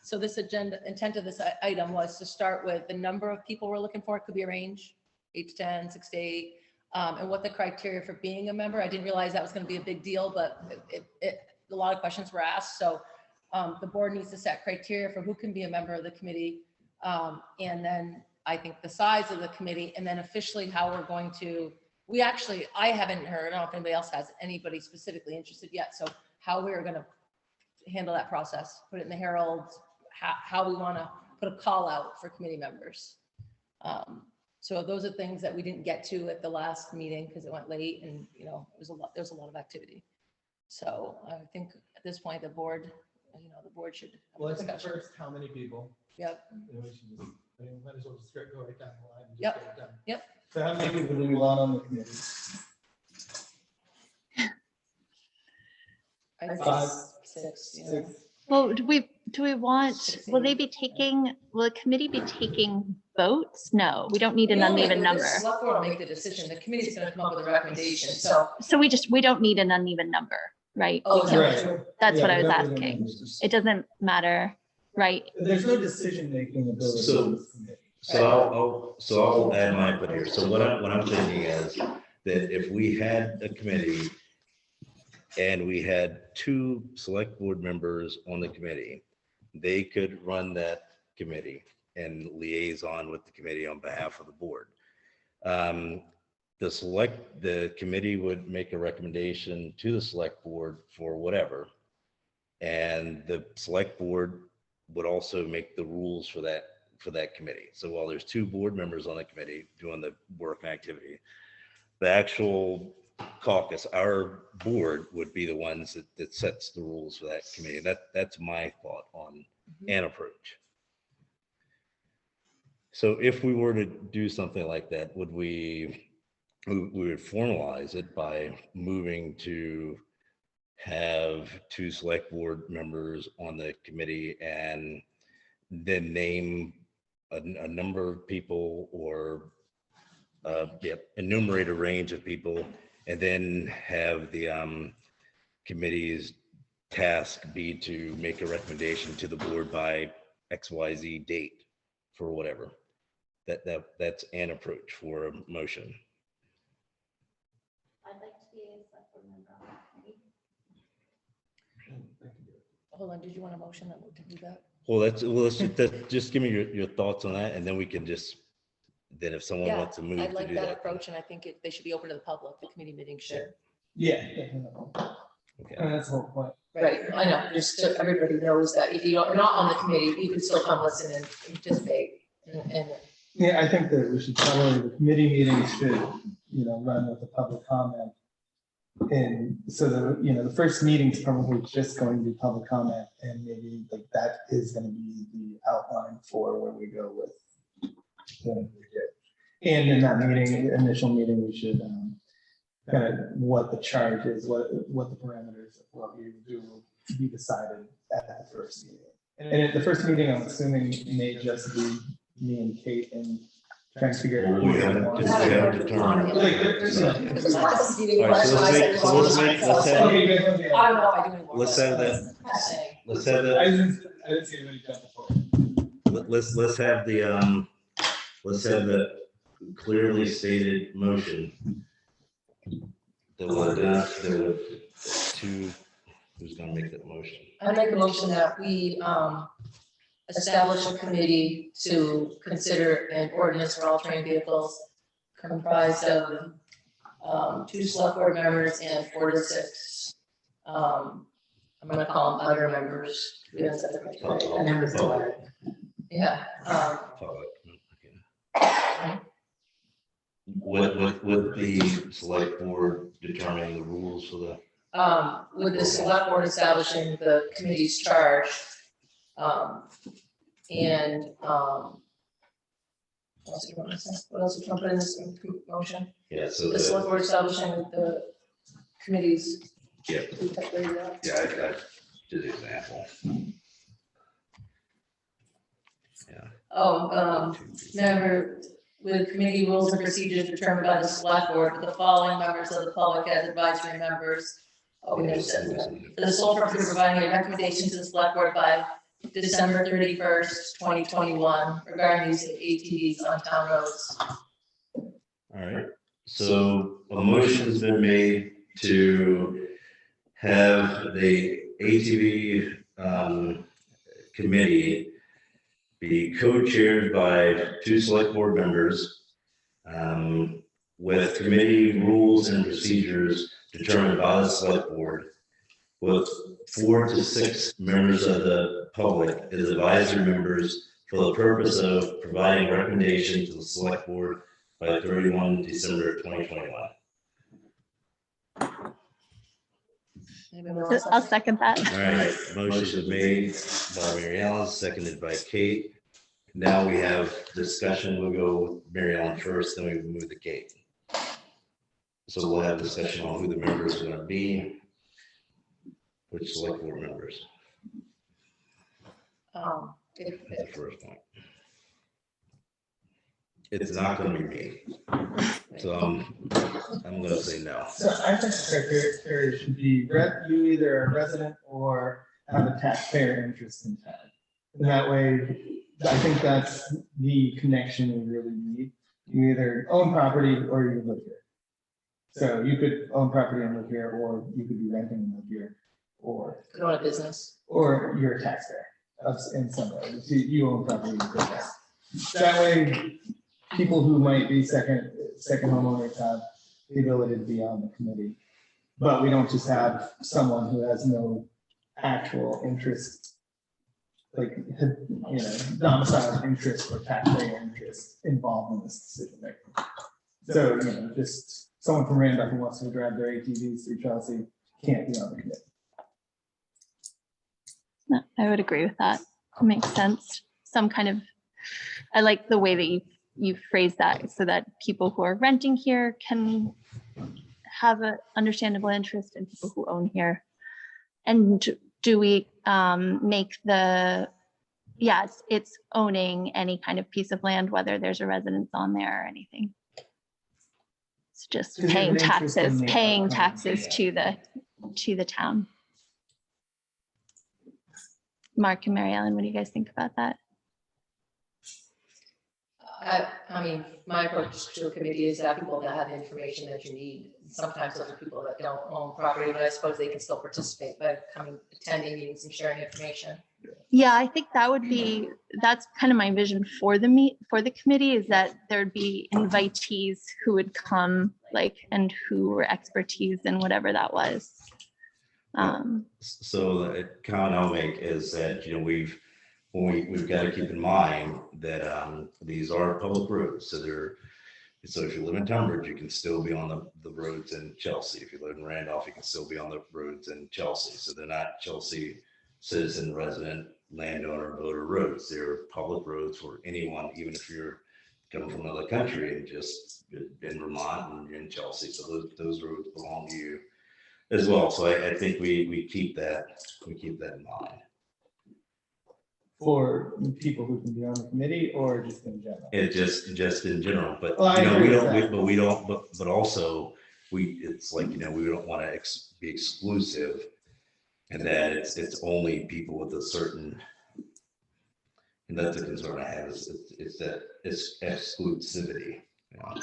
So this intent of this item was to start with the number of people we're looking for. It could be a range, 8 to 10, 6 to 8, and what the criteria for being a member. I didn't realize that was going to be a big deal, but a lot of questions were asked. So the board needs to set criteria for who can be a member of the committee. And then I think the size of the committee, and then officially how we're going to, I haven't heard, I don't know if anybody else has anybody specifically interested yet. So how we're going to handle that process, put it in the Herald, how we want to put a call out for committee members. So those are things that we didn't get to at the last meeting because it went late and, there's a lot of activity. So I think at this point, the board should. Well, I think first, how many people? Yep. We should just, might as well just go right down the line and just Yep. get it done. Yep. So how many people do we want on the committee? I'd say 5, 6. Yeah. 6. Well, do we want, will the committee be taking votes? No, we don't need an uneven number. The select board will make the decision. The committee's going to come up with a recommendation. So So we don't need an uneven number, right? Oh, Because right. that's what Yeah, I was we don't asking. need to- It doesn't matter, right? There's no decision-making ability So- on this committee. So I'll add my input here. So what I'm thinking is that if we had a committee and we had 2 select board members on the committee, they could run that committee and liaison with the committee on behalf of the board. The committee would make a recommendation to the select board for whatever. And the select board would also make the rules for that committee. So while there's 2 board members on the committee doing the work and activity, the actual caucus, our board would be the ones that sets the rules for that committee. That's my thought on an approach. So if we were to do something like that, would we would formalize it by moving to have 2 select board members on the committee and then name a number of people or enumerate a range of people and then have the committee's task be to make a recommendation to the board by XYZ date for whatever. That's an approach for a motion. I'd like to be a select board member on that committee. Hold on, did you want a motion to do that? Well, let's just give me your thoughts on that, and then we can just, then if someone Yeah, wants to move I'd to like do that that. approach, and I think they should be open to the public. The committee meeting should. Yeah. Definitely. Okay. That's the whole point. Right, I know, just so everybody knows that if you're not on the committee, you can still come listen and participate. And Yeah, I think that we should probably, the committee meetings should, run with the public comment. And so the first meeting's probably just going to be public comment, and maybe like that is going to be the outline for where we go with. And in that meeting, initial meeting, we should kind of what the charge is, what the parameters of what we do will be decided at the first meeting. And at the first meeting, I'm assuming may just be me and Kate and trying to figure Well, out. we haven't determined. Like, there's a- All right, so let's have, Okay, you guys want to do I don't know if I do anymore. let's have that, let's have I the, didn't see anybody jump before. let's have the clearly stated motion. That would two, who's gonna make that motion? I make a motion that we establish a committee to consider an ordinance for all terrain vehicles comprised of 2 select board members and 4 to 6. I'm gonna call them other members. We haven't said the right members to it. Yeah. Would the select board determining the rules for the? With the select board establishing the committee's charge. And what else would you put in this motion? Yeah, so The select board establishing the committee's. Yeah. Yeah, I did the example. Yeah. Member with committee rules and procedures determined by the select board, with the following members of the public as advisory members. For the sole purpose of providing a recommendation to the select board by December 31st, 2021 regarding use of ATVs on town roads. All right, so a motion's been made to have the ATV committee be co-chaired by 2 select board members with committee rules and procedures determined by the select board, with 4 to 6 members of the public as advisory members for the purpose of providing recommendations to the select board by 31 December 2021. I'll second that. All right, motion is made by Mary Ellen, seconded by Kate. Now we have discussion. We'll go with Mary Ellen first, then we move to Kate. So we'll have discussion on who the members are going to be, which select board members. That's the first point. It's not going to be me. So I'm going to say no. So I think the criteria should be you either a resident or have a taxpayer interest in town. And that way, I think that's the connection we really need. You either own property or you live here. So you could own property and live here, or you could be renting and live here, or Own a business. or you're a taxpayer in some way. You own property. You pay tax. That way, people who might be second homeowners have the ability to be on the committee. But we don't just have someone who has no actual interest, like, domiciled interest or taxpayer interest involved in this decision making. So, just someone from Randolph who wants to drive their ATVs through Chelsea can't be on the committee. No, I would agree with that. It makes sense. Some kind of, I like the way that you phrase that so that people who are renting here can have an understandable interest in people who own here. And do we make yes, it's owning any kind of piece of land, whether there's a residence on there or anything. It's just paying taxes to the town. Mark and Mary Ellen, what do you guys think about that? I mean, my approach to a committee is that people that have the information that you need. Sometimes those are people that don't own property, but I suppose they can still participate by attending meetings and sharing information. Yeah, I think that's kind of my vision for the committee, is that there'd be invitees who would come, and who were expertise in whatever that was. So the comment I'll make is that, we've got to keep in mind that these are public roads. So if you live in Tunbridge, you can still be on the roads in Chelsea. If you live in Randolph, you can still be on the roads in Chelsea. So they're not Chelsea citizen, resident, landowner, voter roads. They're public roads for anyone, even if you're coming from another country and just in Vermont and you're in Chelsea. So those roads belong to you as well. So I think we keep that in mind. for people who can be on the committee or just in general? It just in general, but Well, I you know, agree we with don't, that. but we don't, but also it's like, you know, we don't want to be exclusive. And that it's only people with a certain, and that's a concern I have, is it's that it's exclusivity. You know?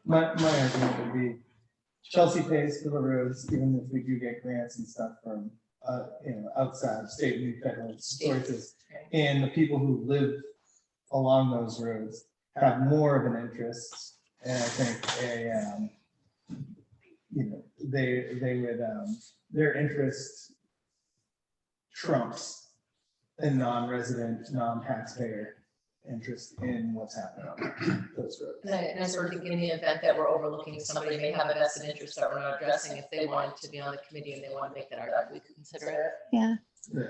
My argument would be Chelsea pays for the roads, even if we do get grants and stuff from, outside state and federal sources. And the people who live along those roads have more of an interest. And I think they would, their interest trumps a non-resident, non-taxpayer interest in what's happening on those roads. And I sort of think in the event that we're overlooking, somebody may have a vested interest that we're not addressing, if they wanted to be on the committee and they want to make that argument, we could consider it. Yeah.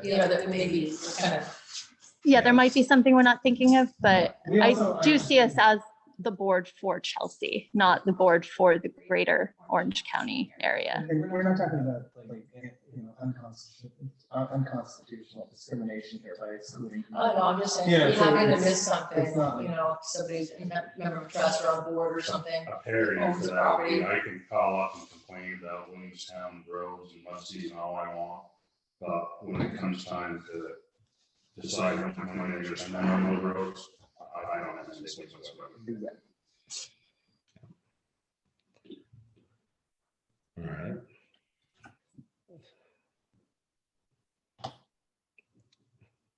You know, that maybe kind of. Yeah, there might be something we're not thinking of, but We also- I do see us as the board for Chelsea, not the board for the greater Orange County area. And we're not talking about unconstitutional discrimination here by excluding. Oh, no, I'm just saying, Yeah, you're so not going to it's- miss something, it's not you like- know, somebody's a member of trust or on board or something. A parody owns for the that, property. I can call up and complain about Williamstown roads and mud season all I want. But when it comes time to decide how much money I'm gonna spend on those roads, I don't have any say whatsoever. Do that. All right.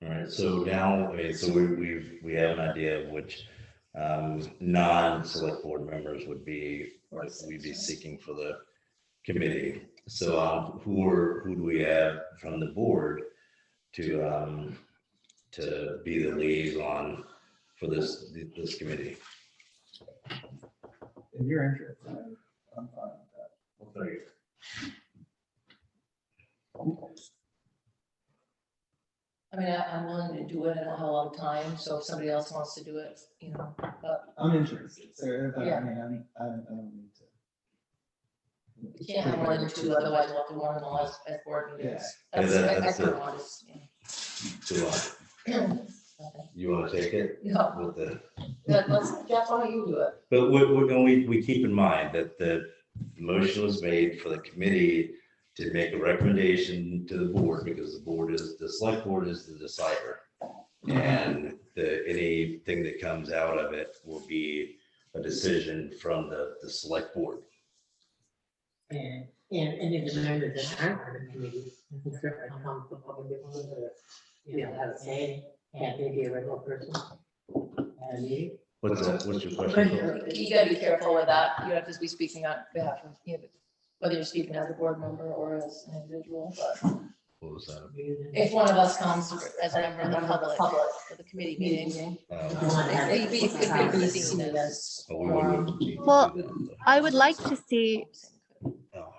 All right, so now, I mean, so we have an idea of which non-select board members would be, or we'd be seeking for the committee. So who do we have from the board to be the liaison for this committee? If you're interested, I'm fine with that. Well, thank you. I mean, I'm willing to do it, I don't have a lot of time, so if somebody else wants to do it, you know, but I'm interested, so, but Yeah. I mean, I don't need to. you can't have more than two, otherwise we'll have to warn them all as board meetings. Yeah, that's what it. I want is, So yeah. you want to take it? No. With the, Let's, Jeff, why don't you do it? but we keep in mind that the motion was made for the committee to make a recommendation to the board, because the select board is the decider. And anything that comes out of it will be a decision from the select board. And if the members that aren't on the committee, can certainly come to public input or, have a say, can't they be a regular person at a meeting? What's your question? You gotta be careful with that, you have to be speaking on behalf of, whether you're speaking as a board member or as an individual, but What was that? if one of us comes as a member of the public for the committee meeting, it could be seen as. Oh, we wouldn't need to do Well, that, though. I would like to see, Oh.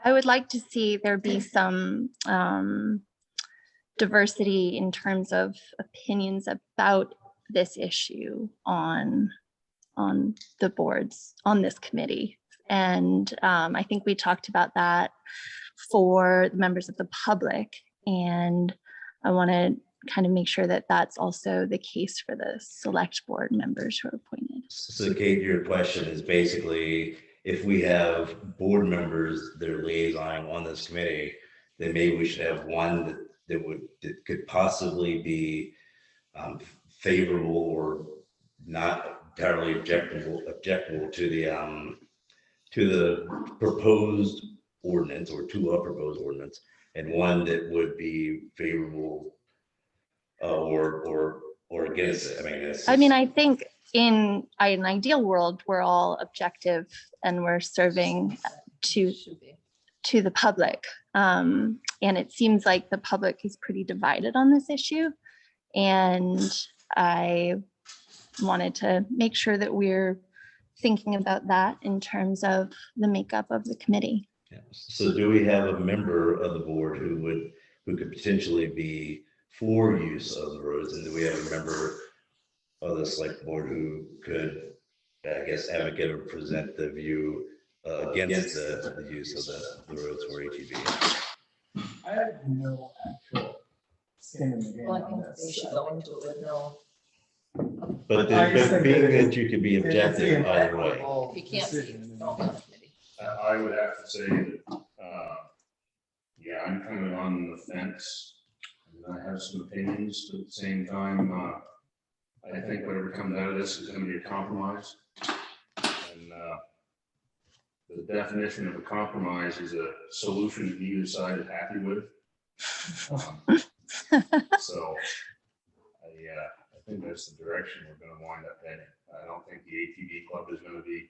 there be some diversity in terms of opinions about this issue on the boards, on this committee. And I think we talked about that for the members of the public. And I want to kind of make sure that that's also the case for the select board members who are appointed. So Kate, your question is basically, if we have board members that are liaisoning on this committee, then maybe we should have one that could possibly be favorable or not entirely objectable to the proposed ordinance, or to a proposed ordinance, and one that would be favorable or against it. I mean, I think in an ideal world, we're all objective and we're serving to the public. And it seems like the public is pretty divided on this issue. And I wanted to make sure that we're thinking about that in terms of the makeup of the committee. so do we have a member of the board who could potentially be for use of the roads? And do we have a member of the select board who could, I guess, advocate or present the view against the use of the roads for ATV? I have no actual skin in the game Well, I on think they this. should go into it with no. But I just think being that that you could be it's the objective either way. inequitable If you can't see, decision. don't be on the committee. I would have to say that, yeah, I'm kind of on the fence. And I have some opinions, but at the same time, I think whatever comes out of this is gonna be a compromise. And the definition of a compromise is a solution that either side is happy with. So I think that's the direction we're gonna wind up heading. I don't think the ATV club is gonna be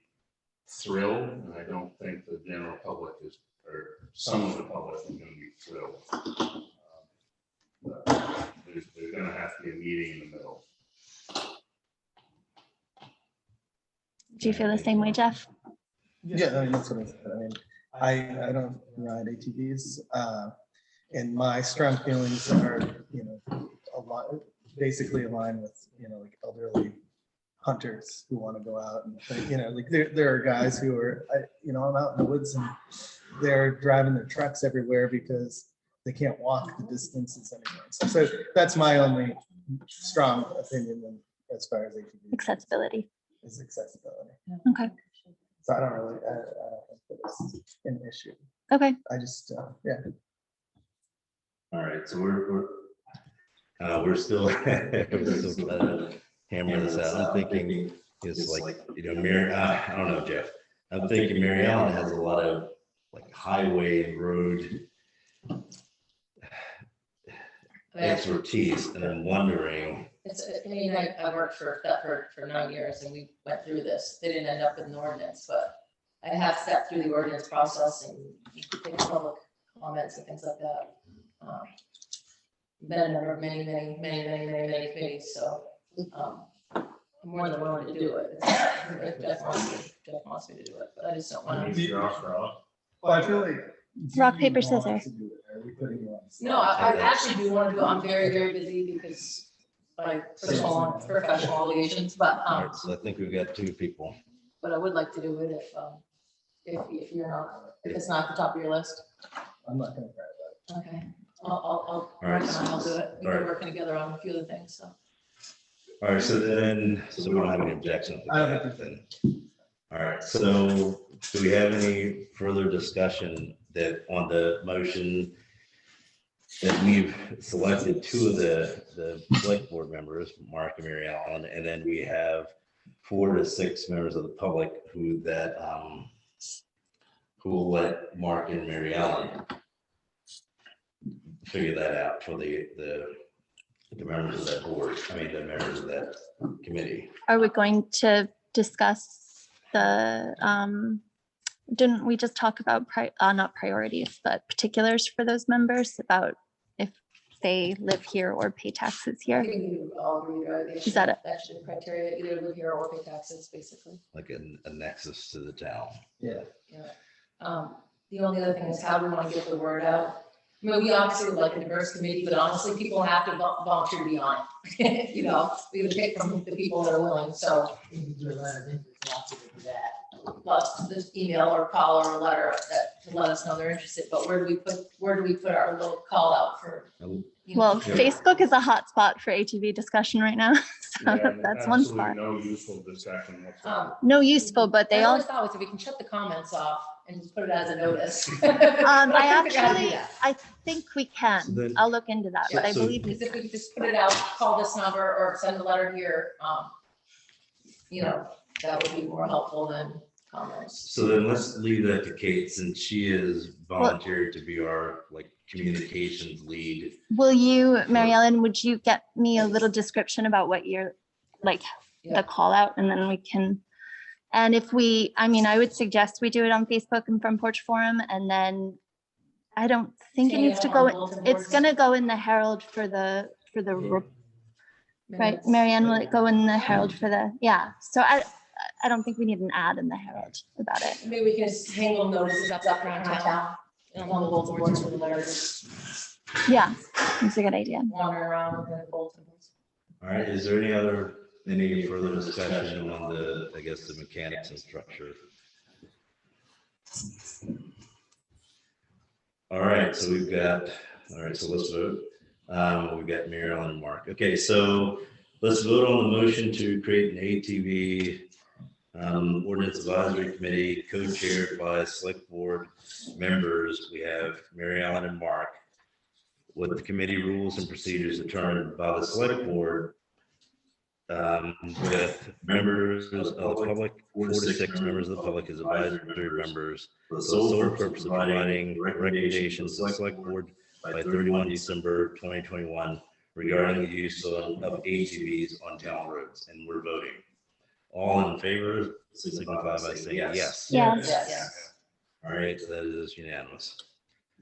thrilled, and I don't think the general public is, or some of the public is gonna be thrilled. But there's gonna have to be a meeting in the middle. Do you feel the same way, Jeff? Yeah, I mean, that's what I said. I mean, I don't ride ATVs, and my strong feelings are, a lot, basically aligned with, like elderly hunters who want to go out and, like there are guys who are, I'm out in the woods and they're driving their trucks everywhere because they can't walk the distances anymore. So that's my only strong opinion as far as ATV Accessibility. is accessibility. Okay. So I don't think that it's an issue. Okay. I just, yeah. All right, so we're still hammering this out. I'm thinking it's like, Mary, I don't know, Jeff. I'm thinking Mary Ellen has a lot of like highway and road expertise, and I'm wondering. I worked for Thetford for 9 years and we went through this. They didn't end up with an ordinance, but I have stepped through the ordinance process and take public comments and things like that. Been a member of many committees, so I'm more than willing to do it. Jeff wants me to do it, but I just don't want to. Well, I feel like. Rock, paper, scissors. No, I actually do want to do it. I'm very busy because my personal and professional obligations, but All right, so I think we've got 2 people. but I would like to do it if you're not, if it's not at the top of your list. I'm not gonna grab that. Okay, I'll right, work on it, I'll do it. We've all been right. working together on a few other things, so. All right, so we don't have any objections to I don't that then. All right, so do we have any further discussion that on the motion that we've selected 2 of the select board members, Mark and Mary Ellen, and then we have 4 to 6 members of the public who will let Mark and Mary Ellen figure that out for the members of that board, the members of that committee. Are we going to discuss the, didn't we just talk about, not priorities, but particulars for those members about if they live here or pay taxes I here? think we all agree, right? Is that it? That should be criteria, either live here or pay taxes, basically. Like a nexus to the town. Yeah. Yeah. The only other thing is how do we want to get the word out? I mean, we obviously would like a diverse committee, but honestly, people have to volunteer to be on it. We would pick from the people that are willing, so. Plus this email or call or a letter that to let us know they're interested, but where do we put our little call out for? Well, Facebook is a hot spot for ATV discussion right now. So that's one spot. No useful discussion whatsoever. No useful, but they I all, always thought was if we can shut the comments off and just put it as a notice. I think we can. So then- I'll look into that, but I So- believe Because if we just put it out, call this number or send a letter here, that would be more helpful than comments. So then let's leave that to Kate, since she is volunteered to be our communications lead. will you, Mary Ellen, would you get me a little description about what you're the call out, and then we can, and if we, I would suggest we do it on Facebook and Front Porch Forum, and then I don't think it needs to go, it's gonna go in the Herald for the, right, Mary Ellen, will it go in the Herald for the, so I don't think we need an ad in the Herald about it. Maybe we can just hang little notices up around town, on the bulletin boards for the letters, Yeah, that's a good idea. wander around with the bulletin boards. All right, is there any further discussion on the mechanics and structure? All right, so let's vote. We've got Mary Ellen and Mark. Okay, so let's vote on the motion to create an ATV ordinance advisory committee co-chaired by select board members. We have Mary Ellen and Mark, with the committee rules and procedures determined by the select board, with members of the public, 4 to 6 members of the public as advisory members, for the sole purpose of providing recommendations to the select board by 31 December 2021 regarding the use of ATVs on town roads, and we're voting. All in favor, signify by saying yes. Yes. All right, that is unanimous.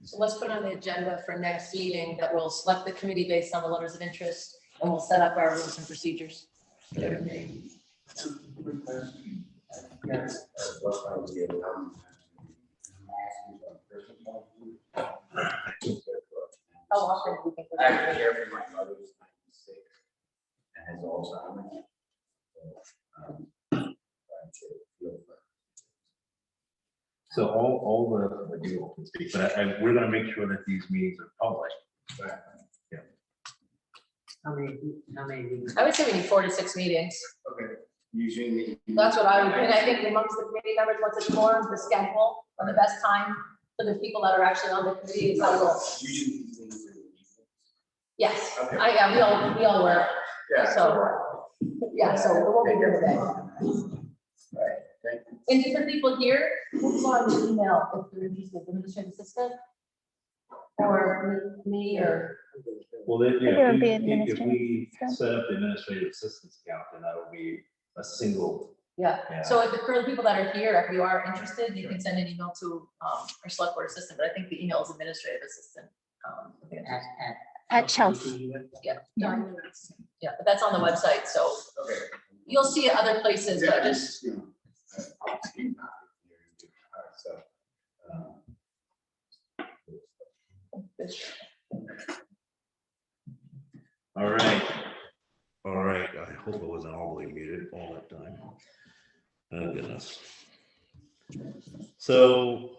So let's put on the agenda for next meeting that we'll select the committee based on the letters of interest, and we'll set up our rules and procedures. How often do you think? I care for my mother who's 96 and has Alzheimer's. So all the deal can speak, but we're gonna make sure that these meetings are public. Yeah. How many? I would say we need 4 to 6 meetings. Okay. Usually. That's what I would, and I think amongst the committee members, once it's formed, the schedule, or the best time for the people that are actually on the committee is how we'll. Yes, Okay. yeah, we all work. Yeah. So, yeah, so it won't be here today. Right, thank you. And different people here, who's on the email if they're interested, administrative assistant? Or me or? Well, then, It would be if we administrative. set up the administrative assistance account, then that'll be a single. Yeah, Yeah. so if for the people that are here, if you are interested, you can send an email to our select board assistant, but I think the email is administrative assistant. I think it's- At Chelsea. Yeah, but that's on the website, so you'll see it other places, but just. All right. All right. I hope I wasn't all the way muted all that time. Oh, goodness. So,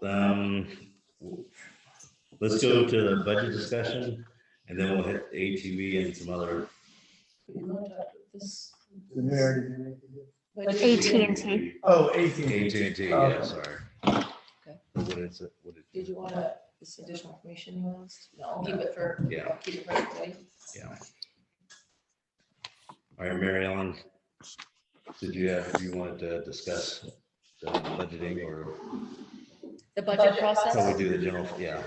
let's go to the budget discussion, and then we'll hit ATV and some other. AT&T. Oh, AT&T. AT&T, yeah, sorry. Okay. What is it? Did you want this additional information you asked? No, I'll keep it for. Yeah. I'll keep it for everybody. Yeah. All right, Mary Ellen, you wanted to discuss the budgeting or The budget process? how we do the general, yeah.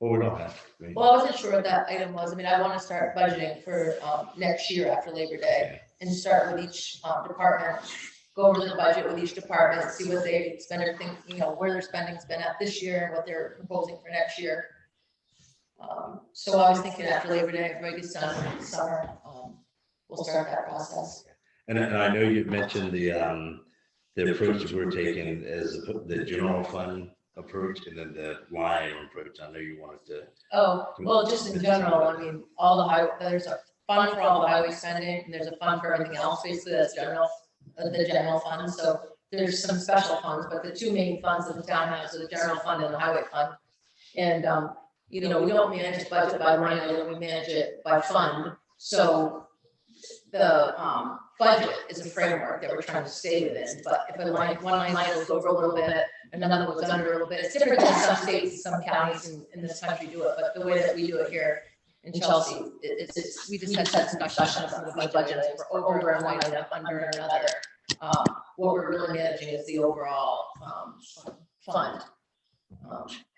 Well, we don't have to. Well, I wasn't sure what that item was. I mean, I want to start budgeting for next year after Labor Day and start with each department, go over the budget with each department, see what they spend everything, where their spending's been at this year and what they're proposing for next year. So I was thinking after Labor Day, everybody gets done in the summer, we'll start that process. And I know you've mentioned the approach we're taking as the general fund approach and then the line approach. I know you wanted to. Oh, well, just in general, I mean, all the highway, there's a fund for all the highway spending, and there's a fund for everything else, basically, that's general, the general fund, so there's some special funds, but the two main funds that the town has are the general fund and the highway fund. And, we don't manage budget by line item, we manage it by fund, so the, budget is a framework that we're trying to stay within, but if one line item goes over a little bit, and another goes under a little bit, it's different than some states and some counties in this country do it, but the way that we do it here in Chelsea, we just had that discussion about the budget for over a line item, under another. What we're really managing is the overall fund.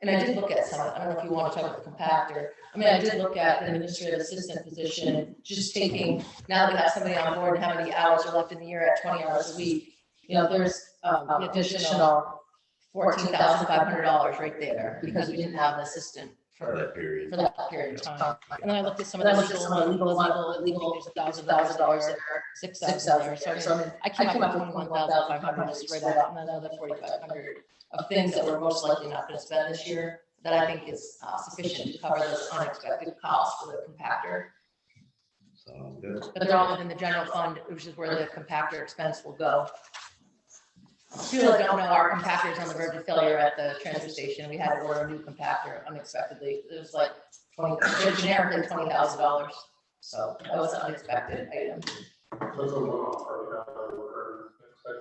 And I did look at some, I don't know if you want to talk about the compactor. I mean, I did look at the administrative assistant position, just taking, now that we have somebody on board and how many hours are left in the year at 20 hours a week, there's an additional $14,500 right there because we didn't have an assistant for that period of time. And then I looked at some of the legal, there's $1,000 there, $6,000 there. So I mean, I came up with $21,500 just right out, and then another $4,500 of things that we're most likely not going to spend this year that I think is sufficient to cover those unexpected costs for the compactor. So good. But they're all within the general fund, which is where the compactor expense will go. People that don't know, our compactor is on the verge of failure at the transfer station. We had to order a new compactor unexpectedly. It was like generically $20,000. So that was an unexpected item. That's a one-off, right?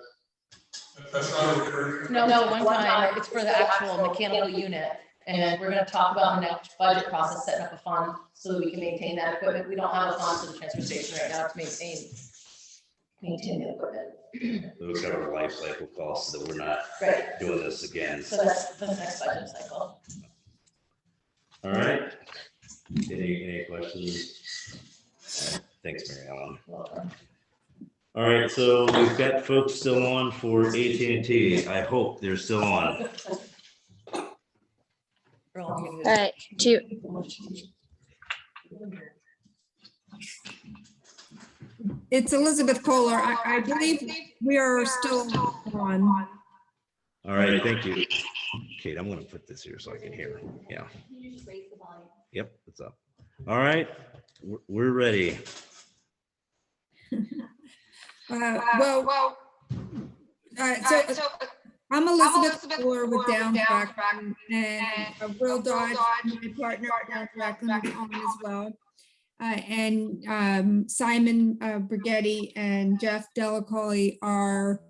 That's not a recurring. No, one time, it's for the actual mechanical unit. And we're gonna talk about in the next budget process, setting up a fund so that we can maintain that equipment. We don't have a fund for the transfer station right now to maintain the equipment. Those cover life cycle costs that we're not Right. doing this again. So that's the next budget cycle. All right. Any questions? Thanks, Mary Ellen. Welcome. All right, so we've got folks still on for AT&T. I hope they're still on. All right, It's Elizabeth Kohler. I believe we are still on. All right, thank you. Kate, I'm gonna put this here so I can hear. Yeah. Yep, it's up. All right, we're ready. So I'm Elizabeth Kohler with Downs Rockland, and Will Dodge, my partner at Downs Rockland, is on as well. And Simon Brigetti and Jeff Delacouli are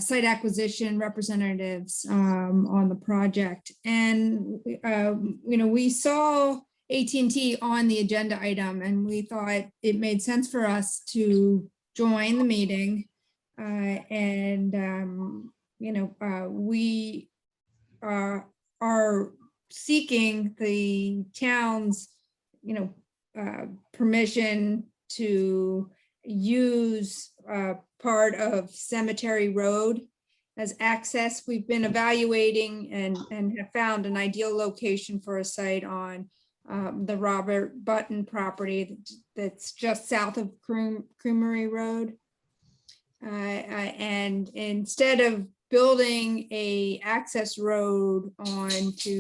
site acquisition representatives on the project. And we saw AT&T on the agenda item, and we thought it made sense for us to join the meeting. We are seeking the town's, permission to use part of Cemetery Road as access. We've been evaluating and have found an ideal location for a site on the Robert Button property that's just south of Creamery Road. And instead of building a access road across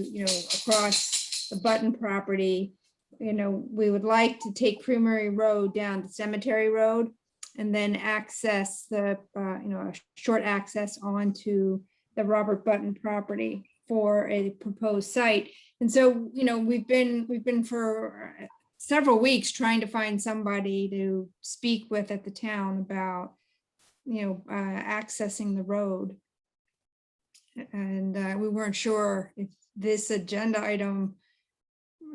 the Button property, we would like to take Creamery Road down to Cemetery Road and then access a short access onto the Robert Button property for a proposed site. And so, we've been for several weeks trying to find somebody to speak with at the town about, accessing the road. And we weren't sure if this agenda item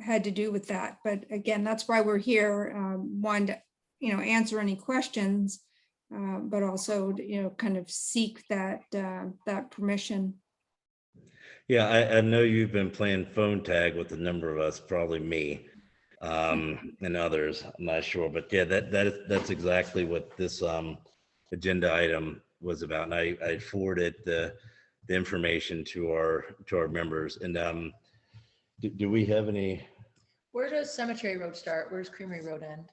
had to do with that. But again, that's why we're here. One, to, answer any questions, but also, kind of seek that permission. Yeah, I know you've been playing phone tag with a number of us, probably me and others. I'm not sure, but yeah, that's exactly what this agenda item was about. And I forwarded the information to our members. And do we have any? Where does Cemetery Road start? Where's Creamery Road end?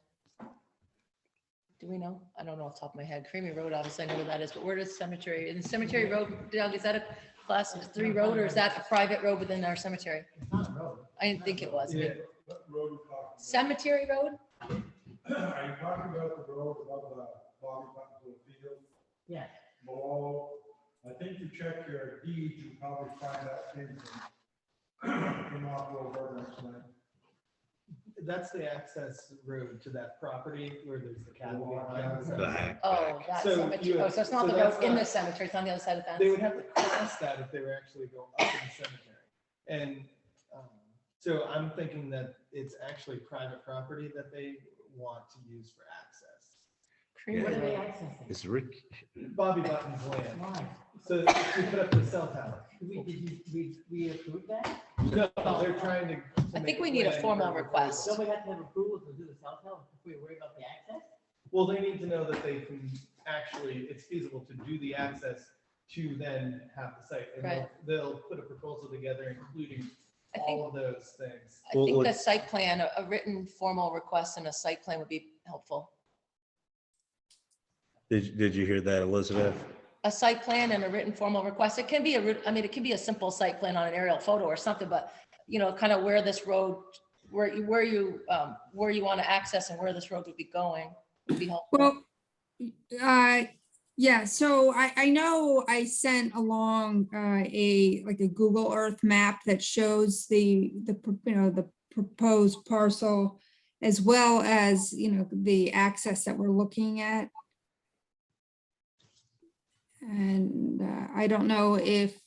Do we know? I don't know off the top of my head. Creamery Road, obviously I know where that is, but where does Cemetery, and Cemetery Road, Doug, is that a class 3 road or is that a private road within our cemetery? I didn't think it was. Cemetery Road? Are you talking about the road above the Bobby Button field? Yeah. Below, I think you check your deeds, you probably find that thing from off over next night. That's the access road to that property where there's the cattle behind. Oh, that's So cemetery. you- Oh, so it's not so the that's road in not- the cemetery, it's on the other side of the fence? They would have to cross that if they were actually going up in the cemetery. And so I'm thinking that it's actually private property that they want to use for access. What are they accessing? Is Rick? Bobby Button's land. Why? So to put up the cell tower. We approved that? No, they're trying to. I think we need a formal request. Don't we have to have approval to do the cell tower if we worry about the access? Well, they need to know that they can actually, it's feasible to do the access to then have the site. And Right. they'll put a proposal together, including I think- all of those things. I think the site plan, a written formal request and a site plan would be helpful. Did you hear that, Elizabeth? A site plan and a written formal request. It can be it can be a simple site plan on an aerial photo or something, but kind of where this road, where you want to access and where this road would be going would be helpful. Well, yeah, so I know I sent along a Google Earth map that shows the proposed parcel, as well as, the access that we're looking at. And I don't know if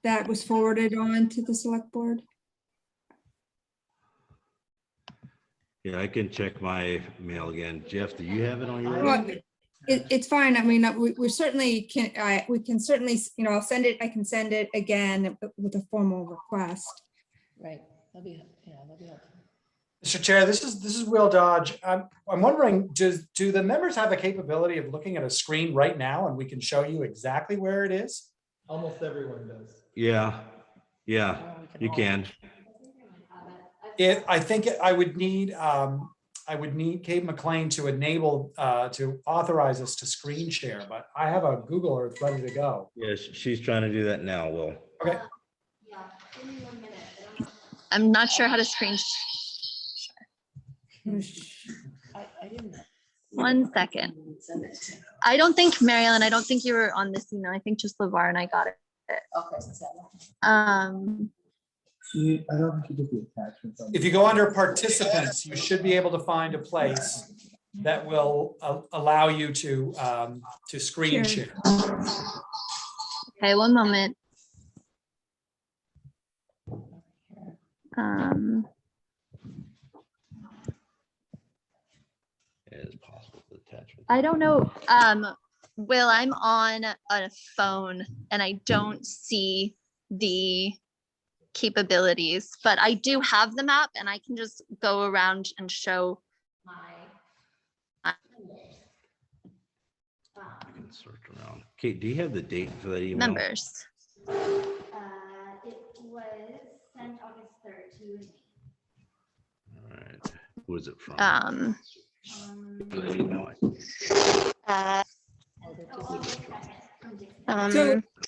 that was forwarded on to the select board. Yeah, I can check my mail again. Jeff, do you have it on your? Well, it's fine. I mean, we certainly can, we can certainly, I'll send it, I can send it again with a formal request. Right, that'd be helpful. Mr. Chair, this is Will Dodge. I'm wondering, do the members have the capability of looking at a screen right now and we can show you exactly where it is? Almost everyone does. Yeah, you can. I think I would need Kate McLean to enable, to authorize us to screen share, but I have a Google Earth ready to go. Yes, she's trying to do that now, Will. Okay. Yeah, give me 1 minute. I'm not sure how to screen. I didn't. 1 second. I don't think, Mary Ellen, I don't think you were on this email. I think just LeVar and I got it. Okay. I don't think you did the attachments. If you go under participants, you should be able to find a place that will allow you to screen share. Okay, 1 moment. It is possible to attach. I don't know. Will, I'm on a phone and I don't see the capabilities, but I do have the map and I can just go around and show my. You can search around. Kate, do you have the date for that email? Members. It was sent August 3rd to you and me. All right. Who is it from?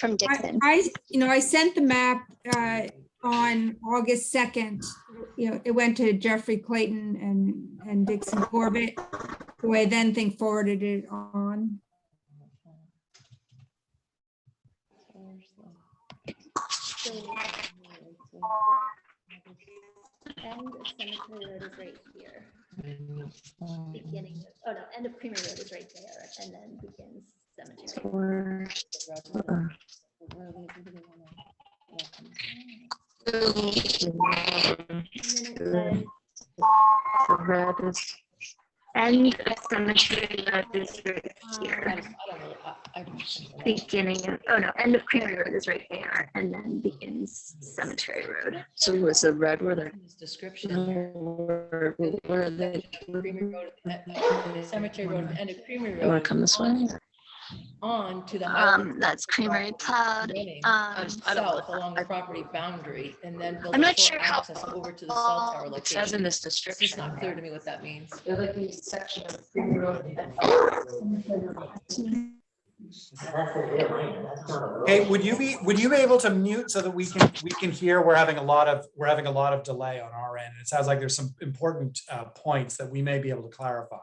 From Dixon. I sent the map on August 2nd. It went to Jeffrey Clayton and Dixon Corbett, who I then think forwarded it on. End of Cemetery Road is right here. Beginning, oh no, end of Creamery Road is right there, and then begins Cemetery. End of Cemetery Road is right here. Beginning of, oh no, end of Creamery Road is right there, and then begins Cemetery Road. So was the red where the Description. where the Creamery Road, Cemetery Road, and a Creamery you want Road to come this way? on to the. That's Creamery Cloud. South along the property boundary, and then build I'm a not short sure how access over to the cell tower It says location. in this It's just description. not clear to me what that means. There's like a section of Creamery Road Hey, would you be able to mute so that we can hear? We're having a lot of delay on our end. It sounds like there's some important points that we may be able to clarify.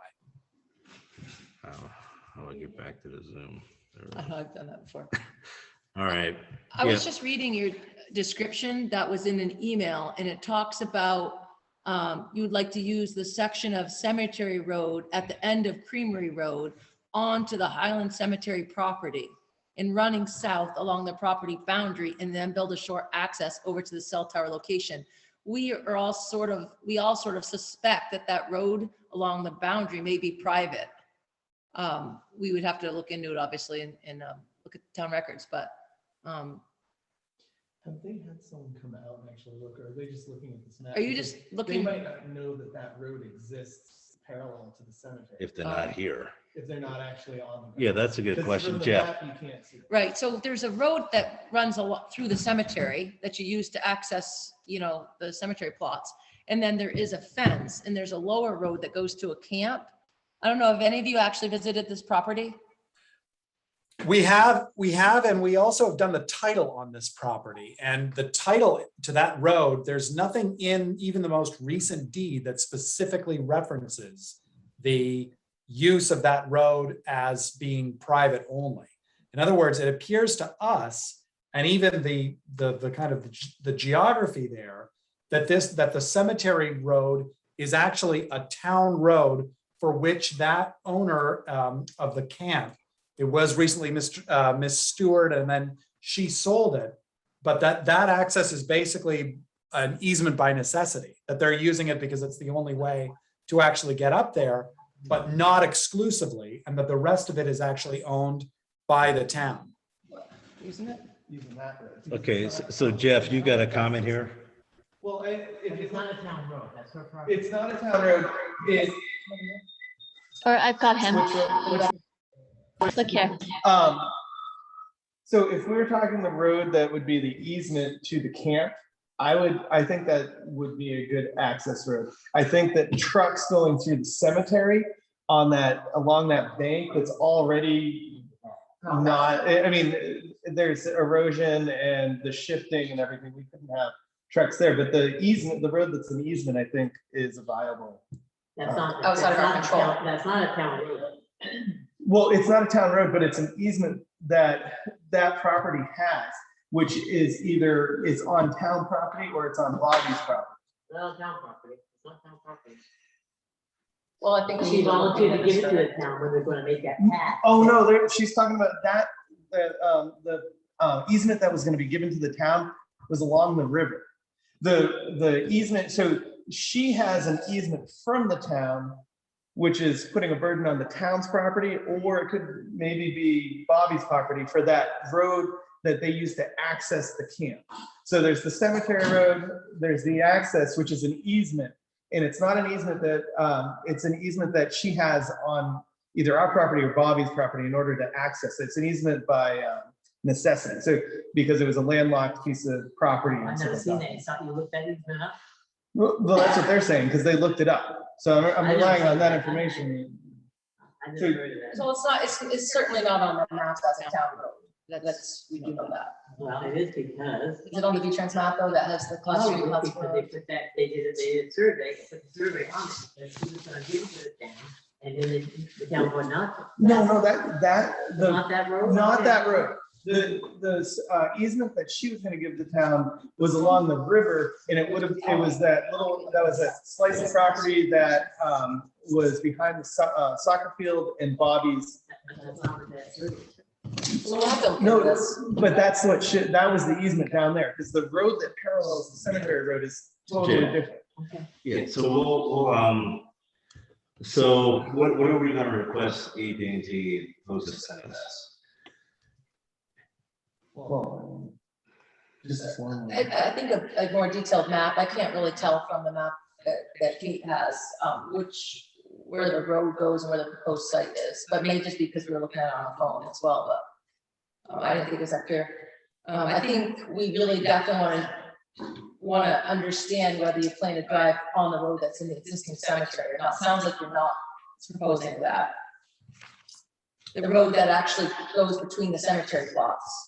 How do I get back to the Zoom? I've done that before. All right. I was just reading your description that was in an email, and it talks about you would like to use the section of Cemetery Road at the end of Creamery Road onto the Highland Cemetery property and running south along the property boundary, and then build a short access over to the cell tower location. We all sort of suspect that road along the boundary may be private. We would have to look into it, obviously, and look at town records, but Have they had someone come out and actually look, or are they just looking at this map? Are you just Because looking- They might not know that road exists parallel to the cemetery. If they're not here. If they're not actually on the. Yeah, that's a good Because question, from the Jeff. map, You can't see it. right, so there's a road that runs a lot through the cemetery that you use to access, the cemetery plots. And then there is a fence, and there's a lower road that goes to a camp. I don't know if any of you actually visited this property. We have, and we also have done the title on this property, and the title to that road, there's nothing in even the most recent deed that specifically references the use of that road as being private only. In other words, it appears to us and even the kind of the geography there, that the cemetery road is actually a town road for which that owner of the camp, it was recently Miss Stewart, and then she sold it, but that access is basically an easement by necessity, that they're using it because it's the only way to actually get up there, but not exclusively, and that the rest of it is actually owned by the town. Isn't it? Using that road. Okay, so Jeff, you got a comment here? Well, if It's not a town road, that's her property. it's not a town road, it, Or I've got him. Look here. So if we were talking the road that would be the easement to the camp, I think that would be a good access road. I think that trucks going through the cemetery along that bank that's already not, I mean, there's erosion and the shifting and everything. We couldn't have trucks there, but the easement, the road that's an easement, I think is a viable. That's not, Oh, it's out of our control. that's not a town road. Well, it's not a town road, but it's an easement that property has, which is either it's on town property or it's on Bobby's property. No, town property, it's not town property. Well, I think She volunteered to give it to the town when they're gonna make that path. Oh, no, she's talking about the easement that was gonna be given to the town was along the river. The easement, so she has an easement from the town, which is putting a burden on the town's property, or it could maybe be Bobby's property for that road that they use to access the camp. So there's the cemetery road, there's the access, which is an easement. And it's not an easement that, it's an easement that she has on either our property or Bobby's property in order to access it. It's an easement by necessity. So because it was a landlocked piece of property. and I've stuff never like seen that. that, it's not, you looked at it, it's up. Well, that's what they're saying, because they looked it up. So I'm I relying never- on that information. I So- never heard of that. So it's not, it's certainly not on the maps as a town road. That's, we do know that. Well, it is because. Is it on the V-Trans map though, that has the class No, three? it's class because four? they put that, they did a survey, they put the survey on it, that she was gonna give it to the town, and then the town would not. No, Not that road? not that road. The easement that she was gonna give the town was along the river, and it was that slice of property that was behind the soccer field and Bobby's. That's not what that survey said. So we'll have to. No, but that was the easement down there, because the road that parallels the cemetery road is totally Yeah. different. Yeah, so so what are we gonna request AT&T post to send us? Well, just one. I think a more detailed map, I can't really tell from the map that Kate has, where the road goes and where the proposed site is, but may just be because we were looking at it on the phone as well, but I didn't think it was that clear. I think we really definitely want to understand whether you plan to drive on the road that's in the existing cemetery or not. Sounds like you're not proposing that. The road that actually goes between the cemetery plots.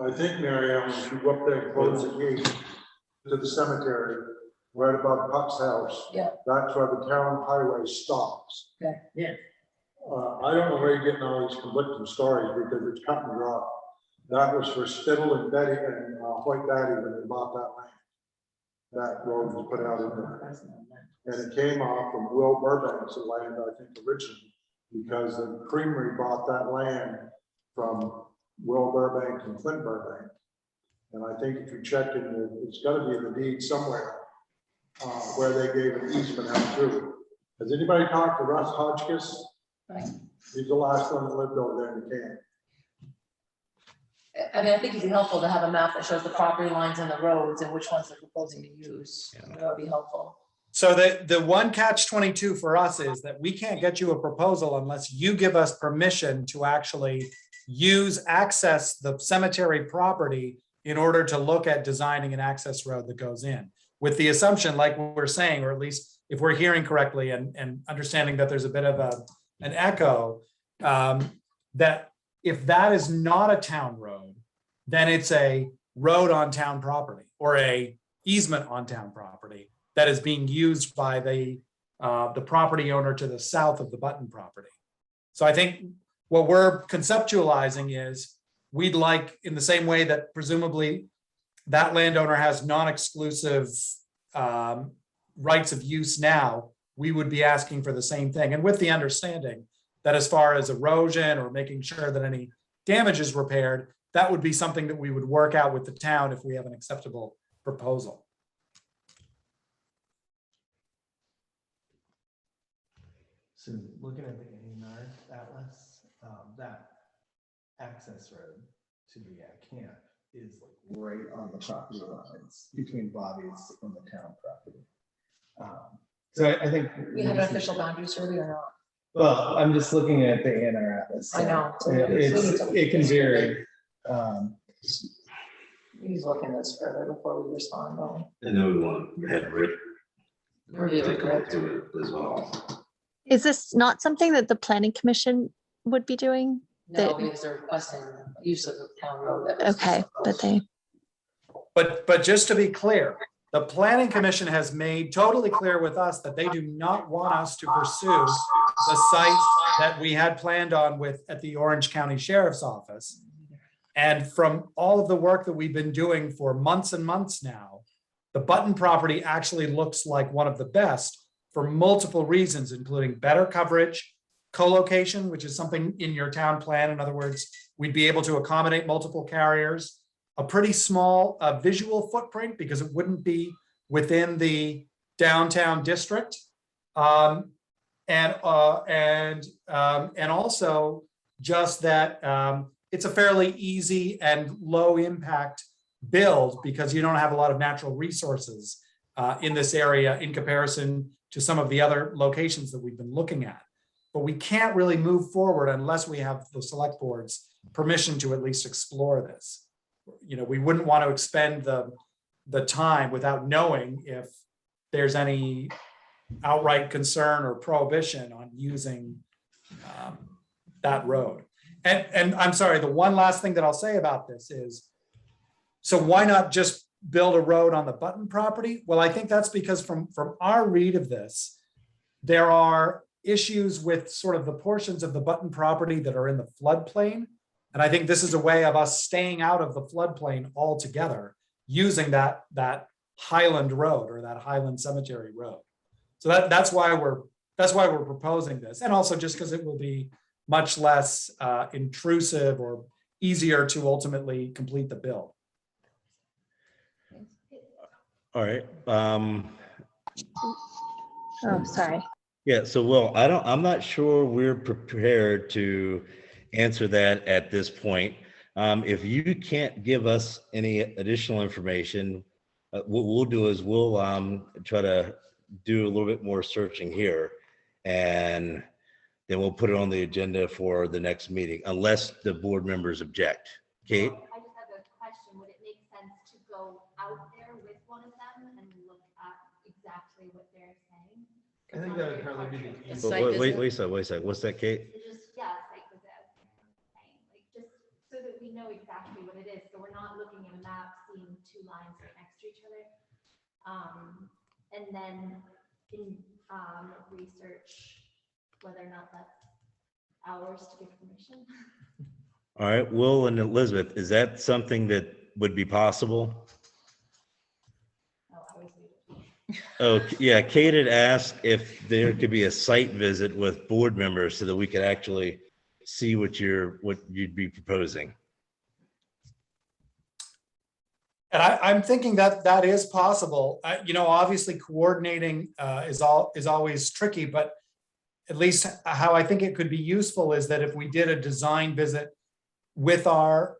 I think, Mary Ellen, if you go up there and close the gate to the cemetery, right above Puck's house. Yeah. That's where the town highway stops. Okay. Yeah. I don't know where you're getting all these conflicting stories, because it's cut and dry. That was for Spittle and Betty and White Daddy when they bought that land. That road was put out in there. And it came off from Will Burbank's land, I think, originally, because the creamery bought that land from Will Burbank and Clint Burbank. And I think if you check in, it's got to be in the deed somewhere where they gave an easement out through. Has anybody talked to Russ Hodgkiss? Right. He's the last one that lived over there in the camp. I mean, I think it'd be helpful to have a map that shows the property lines and the roads and which ones they're proposing to use. That would be helpful. So the one catch-22 for us is that we can't get you a proposal unless you give us permission to actually access the cemetery property in order to look at designing an access road that goes in. With the assumption, like we're saying, or at least if we're hearing correctly and understanding that there's a bit of an echo, that if that is not a town road, then it's a road on town property or a easement on town property that is being used by the property owner to the south of the Button property. So I think what we're conceptualizing is we'd like, in the same way that presumably that landowner has non-exclusive rights of use now, we would be asking for the same thing. And with the understanding that as far as erosion or making sure that any damage is repaired, that would be something that we would work out with the town if we have an acceptable proposal. So looking at the A&R atlas, that access road to the camp is like right on the property lines between Bobby's and the town property. So I think We have an official boundary survey or not? well, I'm just looking at the A&R atlas. I know. It can vary. He's looking at this further before we respond, though. And then we want to have Rick Review take it, a look correct? to it as well. Is this not something that the planning commission would be doing? No, because they're requesting use of the town road. that was Okay, but they, But just to be clear, the planning commission has made totally clear with us that they do not want us to pursue the site that we had planned on at the Orange County Sheriff's Office. And from all of the work that we've been doing for months and months now, the Button property actually looks like one of the best for multiple reasons, including better coverage, co-location, which is something in your town plan. In other words, we'd be able to accommodate multiple carriers, a pretty small visual footprint because it wouldn't be within the downtown district. And also just that it's a fairly easy and low impact build because you don't have a lot of natural resources in this area in comparison to some of the other locations that we've been looking at. But we can't really move forward unless we have the select board's permission to at least explore this. You know, we wouldn't want to expend the time without knowing if there's any outright concern or prohibition on using that road. And I'm sorry, the one last thing that I'll say about this is, so why not just build a road on the Button property? Well, I think that's because from our read of this, there are issues with sort of the portions of the Button property that are in the floodplain. And I think this is a way of us staying out of the floodplain altogether, using that Highland Road or that Highland Cemetery Road. So that's why we're proposing this. And also just because it will be much less intrusive or easier to ultimately complete the build. All right. oh, sorry. Yeah, so Will, I'm not sure we're prepared to answer that at this point. If you can't give us any additional information, what we'll do is we'll try to do a little bit more searching here, and then we'll put it on the agenda for the next meeting, unless the board members object. Kate? I just have a question. Would it make sense to go out there with one of them and look at exactly what they're saying? I think that would probably be the easiest. Wait a second. What's that, Kate? Just, yeah, like with that, saying, like, just so that we know exactly what it is. So we're not looking at a map, seeing two lines right next to each other. And then in research whether or not that's ours to give permission. All right, Will and Elizabeth, is that something that would be possible? Oh, yeah, Kate had asked if there could be a site visit with board members so that we could actually see what you'd be proposing. And I'm thinking that is possible. You know, obviously coordinating is always tricky, but at least how I think it could be useful is that if we did a design visit with our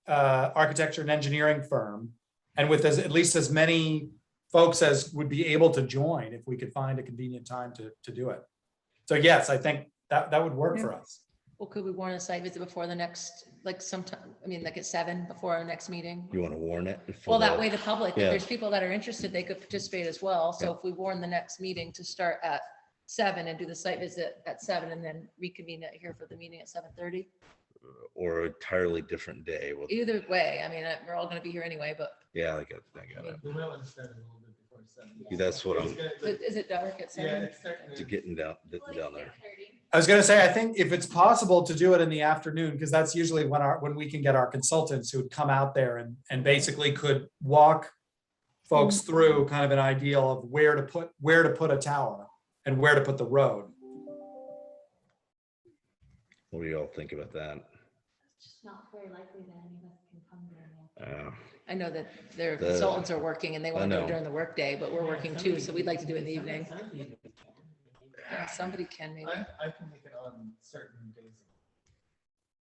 architecture and engineering firm, and with at least as many folks as would be able to join, if we could find a convenient time to do it. So yes, I think that would work for us. Well, could we warn a site visit before the next, like sometime, I mean, like at 7 before our next meeting? You want to warn it? Well, that way the public, if Yeah. there's people that are interested, they could participate as well. So if we warn the next meeting to start at 7 and do the site visit at 7 and then reconvene it here for the meeting at 7:30. Or an entirely different day. Well, Either way, I mean, we're all gonna be here anyway, but yeah, I got it. We might want to start a little bit before 7. That's what I'm. is it dark at 7? Yeah, it's starting To getting down there. I was gonna say, I think if it's possible to do it in the afternoon, because that's usually when we can get our consultants who would come out there and basically could walk folks through kind of an ideal of where to put a tower and where to put the road. What do you all think about that? It's just not very likely that any of us can come there. I know that their The- consultants are working and they want I to do know. it during the workday, but we're working too, so we'd like to do it in the evening. Yeah, somebody can maybe. I can make it on certain days.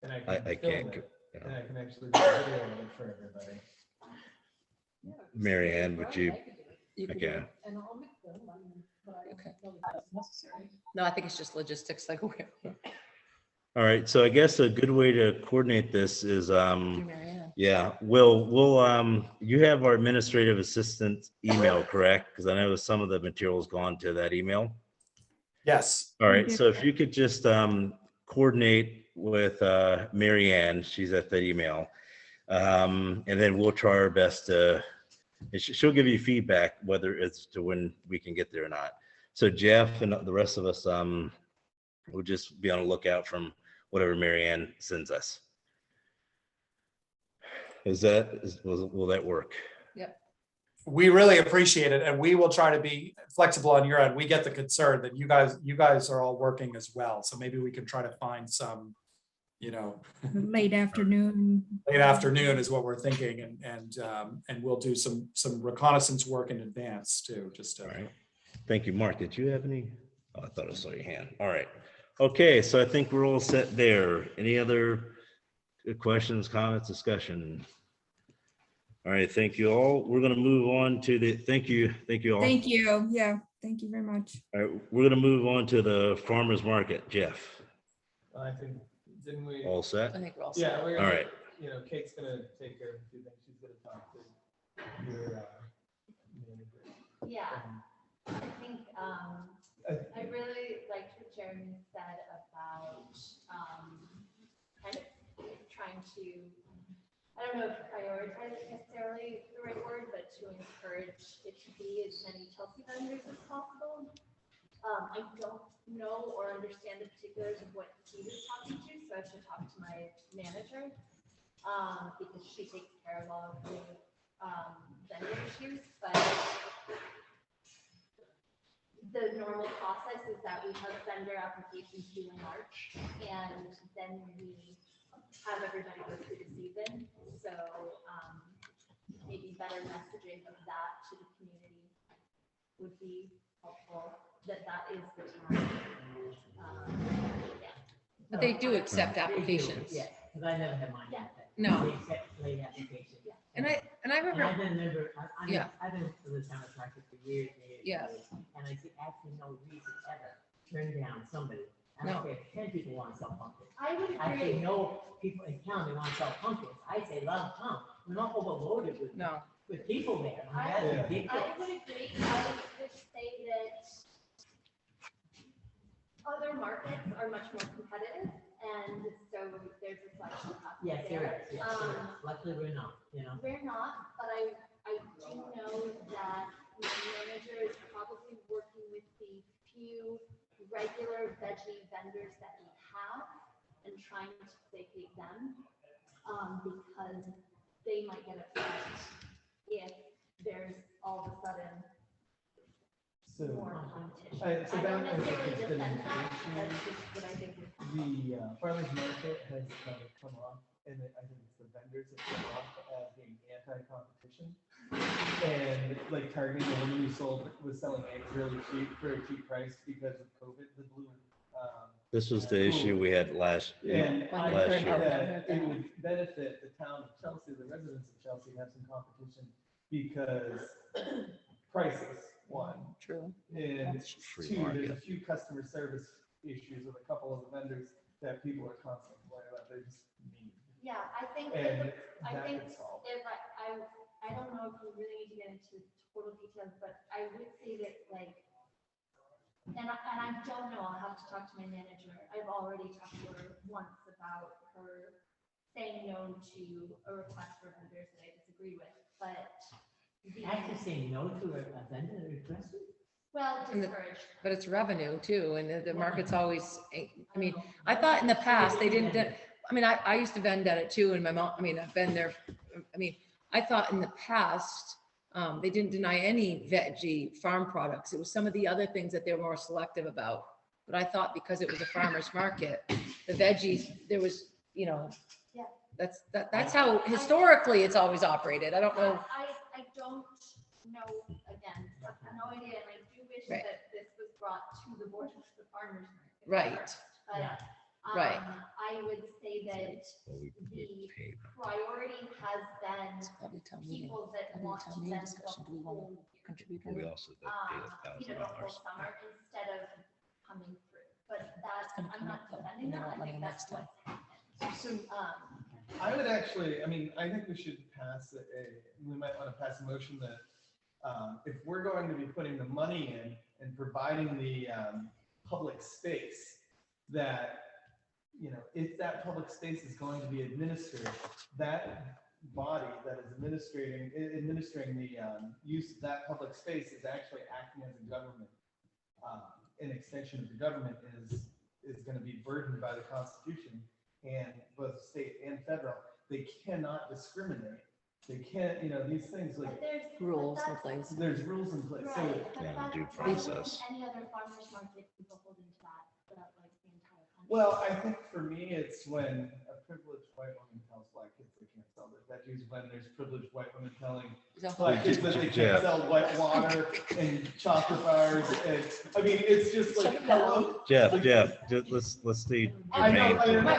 And I film can't. it, and I can actually do a video of it for everybody. Mary Ann, would you? You could do Okay. it. And I'll make them, but I Okay. don't know if that's necessary. No, I think it's just logistics, like where. All right, so I guess a good way to coordinate this is, Mary Ann. yeah, we'll, you have our administrative assistant email, correct? Because I know some of the material's gone to that email. Yes. All right, so if you could just coordinate with Mary Ann, she's at the email. And then we'll try our best to, and she'll give you feedback whether it's to when we can get there or not. So Jeff and the rest of us, we'll just be on the lookout from whatever Mary Ann sends us. Will that work? Yep. We really appreciate it, and we will try to be flexible on your end. We get the concern that you guys are all working as well, so maybe we can try to find some, Late afternoon. late afternoon is what we're thinking, and we'll do some reconnaissance work in advance too, just to. All right. Thank you, Mark. Did you have any? Oh, I thought I saw your hand. All right. Okay, so I think we're all set there. Any other questions, comments, discussion? All right, thank you all. We're going to move on to the, thank you all. Thank you. Yeah, thank you very much. All right, we're going to move on to the farmer's market. Jeff, I think, didn't we? all set? I think we're all Yeah, set. we're All gonna, right. Kate's gonna take care of a few things. She's gonna talk to your manager. Yeah, I think, I really liked what Jeremy said about, kind of trying to, I don't know if prioritize is necessarily the right word, but to encourage it to be as many Chelsea vendors as possible. I don't know or understand the particulars of what he was talking to, so I should talk to my manager, because she takes care of all of the, vendor issues, but the normal process is that we have vendor applications due in March, and then we have everybody go through the season. So maybe better messaging of that to the community would be helpful, that is the time. Yeah. But they do accept applications. Yeah, because I never had mine. Yeah. No. They accept late applications. And I remember. I've been a member, Yeah. I've been to the town of Market for years and years. Yeah. And years, and I see actually no reason ever turn down somebody. I No. don't care if 10 people want to sell pumpkins. I would I agree. say no people in town, they want to sell pumpkins. I say let them come. We're not overloaded with, No. with people there. I mean, I that's would ridiculous. agree. I would say that other markets are much more competitive, and so there's a selection of Yes, there there. is. Yes, there is. Luckily, we're not, We're not, but I do know that my manager is probably working with the few regular veggie vendors that we have and trying to placate them, because they might get upset if there's all of a sudden So, more competition. so I don't that, I think, necessarily has been defend an that, issue. that's just what I think. The farmer's market has kind of come off, and I think it's the vendors that come off as being anti-competition. And like Target, when we was selling eggs really cheap for a cheap price because of COVID, the blue. This was the issue we had last And I last think year. that it would benefit the town of Chelsea, the residents of Chelsea, have some competition because prices, one. True. And Free two, there's a market. few customer service issues with a couple of the vendors that people are constantly complaining about. They're just mean. Yeah, I think, And I that think could solve. if I don't know if we really need to get into total details, but I would say that like, and I don't know, I'll have to talk to my manager. I've already talked to her once about her saying no to a request for vendors that I disagree with, but. Actually say no to a vendor request? Well, And the- discouraged. But it's revenue too, and the market's always, I mean, I thought in the past they didn't, I mean, I used to vend at it too, and my mom, I mean, I've been there. I mean, I thought in the past, they didn't deny any veggie farm products. It was some of the other things that they were more selective about. But I thought because it was a farmer's market, the veggies, there was, you know, Yeah. that's how historically it's always operated. I don't know. I don't know, again, I have no idea, and I do wish Right. that this was brought to the board of the farmers market. Right. But, Right. I would say that the priority has been people that want to spend the whole, We also the whole summer instead of coming through. But that's, I'm not defending that, I think that's what's happened. I would actually, I mean, I think we should pass we might want to pass a motion that if we're going to be putting the money in and providing the public space, that, you know, if that public space is going to be administered, that body that is administering the use of that public space is actually acting as a government. An extension of the government is going to be burdened by the Constitution, and both state and federal. They cannot discriminate. They can't, you know, these things like rules in place. There's rules in place. So Right, but Yeah, that's due why wouldn't process. any other farmer's market be beholden to that, throughout like the entire country? well, I think for me, it's when a privileged white woman tells black kids they can't sell their veggies, when there's privileged white women telling black kids that they can't sell white water and chocolate bars. And I mean, it's just like, hello. Jeff, let's stay. I know, germane. My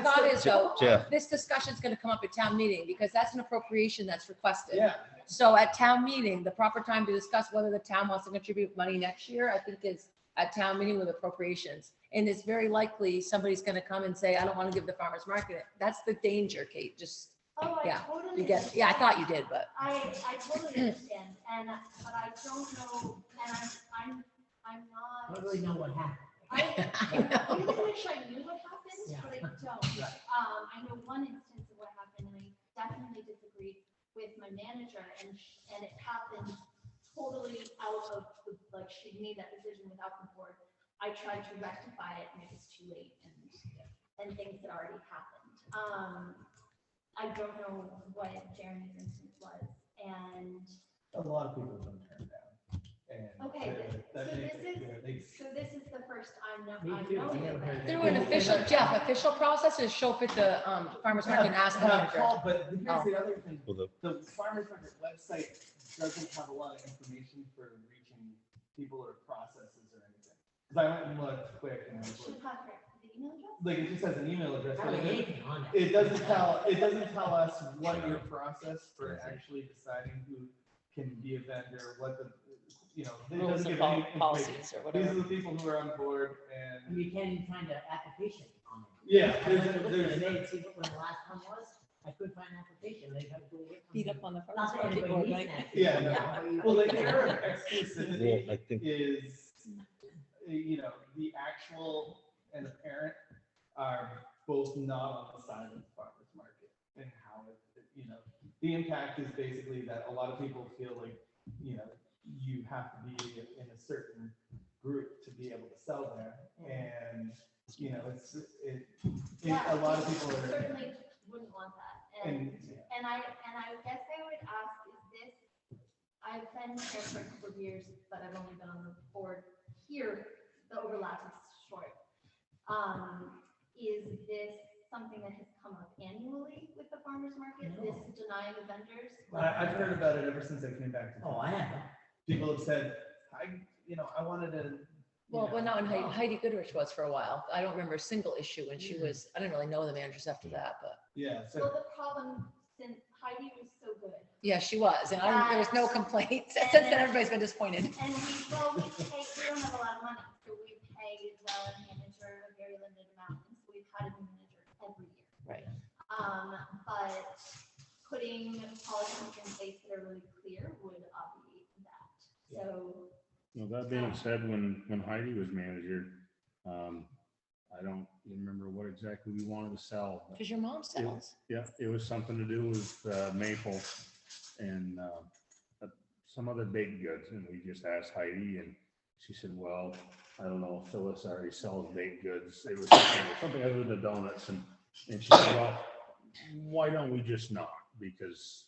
thought is though, Jeff. this discussion is going to come up at town meeting because that's an appropriation that's requested. Yeah. So at town meeting, the proper time to discuss whether the town wants to contribute money next year, I think is at town meeting with appropriations. And it's very likely somebody's going to come and say, I don't want to give the farmer's market. That's the danger, Kate. Just, Oh, I yeah, totally you get, yeah, I thought you did, but. I totally understand, but I don't know, and I'm not. I don't really know what happened. I really wish I knew what happened, Yeah. but I don't. I know one instance of what happened, and I definitely disagreed with my manager, and it happened totally out of the, like, she made that decision without the board. I tried to rectify it, and it was too late, and things had already happened. I don't know what Jeremy's instance was, and. A lot of people have been turned down. And Okay, that so makes this it is, clear. so this is the first I'm Me knowing too. I never of heard it. Through an official, Jeff, official process is show up at the farmer's market and ask the manager. Call, but here's Oh. the other thing. Well, The farmer's market website doesn't have a lot of information for reaching people or processes or anything. Because I went and looked quick and I was Should like, have the email address? like, it just has an email address. I but don't have it anything on it. It doesn't tell us what your process for actually deciding who can be a vendor, what the, you know, it Rules doesn't and give any policies information. or These whatever. are the people who are on board and, You can't even find an application on it. yeah, I went to look there's, at it, see when the last one was, I couldn't find an application, they have to go. Beat up on the Not farmer's that market anybody board, needs right? that. Yeah, no. Yeah. Well, like, your Well, exclusivity I think- is, you know, the actual and the parent are both not on the side of the farmer's market and how you know, the impact is basically that a lot of people feel like, you know, you have to be in a certain group to be able to sell there. And, you know, a lot of people are. Certainly wouldn't want that, and I guess I would ask, is this, I've been here for a couple of years, but I've only been on the board here, the overlap is short. Is this something that has come up annually with the farmer's market, this denying the vendors? I've heard about it ever since I came back to. Oh, I have. People have said, I wanted to. Well, but not when Heidi Goodrich was for a while. I don't remember a single issue when she was, I didn't really know the managers after that, but. Yeah. Well, the problem, since Heidi was so good. Yeah, she was, and there was no complaints. Since then, everybody's been disappointed. And we don't have a lot of money, so we pay the manager a very limited amount, and so we've had a new manager every year. Right. But putting policies in place that are really clear would obviate that. So. Well, that being said, when Heidi was manager, I don't even remember what exactly we wanted to sell. but Because your mom sells. Yeah, it was something to do with maple and some other baked goods, and we just asked Heidi, and she said, well, I don't know if Phyllis already sells baked goods. It was something other than donuts, and she said, well, why don't we just not? Because,